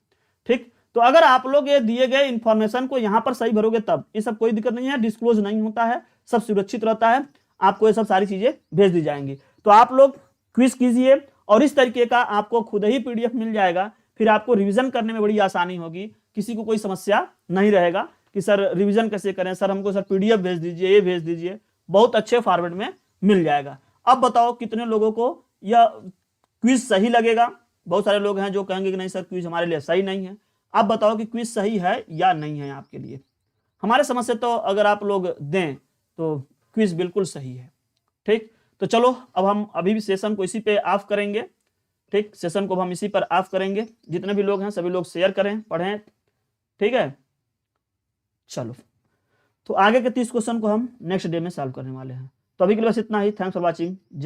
ठीक। तो अगर आप लोग ये दिए गए इंफॉर्मेशन को यहाँ पर सही भरोगे तब ये सब कोई दिक्कत नहीं है, डिस्क्लोज नहीं होता है, सब सुरक्षित रहता है, आपको ये सब सारी चीजें भेज दी जाएंगी। तो आप लोग क्विज कीजिए और इस तरीके का आपको खुद ही पीडीएफ मिल जाएगा। फिर आपको रिवीजन करने में बड़ी आसानी होगी, किसी को कोई समस्या नहीं रहेगा कि सर रिवीजन कैसे करें, सर हमको सर पीडीएफ भेज दीजिए, ये भेज दीजिए, बहुत अच्छे फॉर्मेट में मिल जाएगा। अब बताओ कितने लोगों को यह क्विज सही लगेगा। बहुत सारे लोग हैं जो कहेंगे कि नहीं सर क्विज हमारे लिए सही नहीं है। आप बताओ कि क्विज सही है या नहीं है आपके लिए। हमारे समझ से तो अगर आप लोग दें तो क्विज बिल्कुल सही है, ठीक। तो चलो अब हम अभी भी सेशन को इसी पे ऑफ करेंगे, ठीक। सेशन को हम इसी पर ऑफ करेंगे। जितने भी लोग हैं सभी लोग शेयर करें, पढ़ें, ठीक है। चलो तो आगे के 30 क्वेश्चन को हम नेक्स्ट डे में सॉल्व करने वाले हैं। तो अभी के लिए बस इतना ही। Thanks for watching.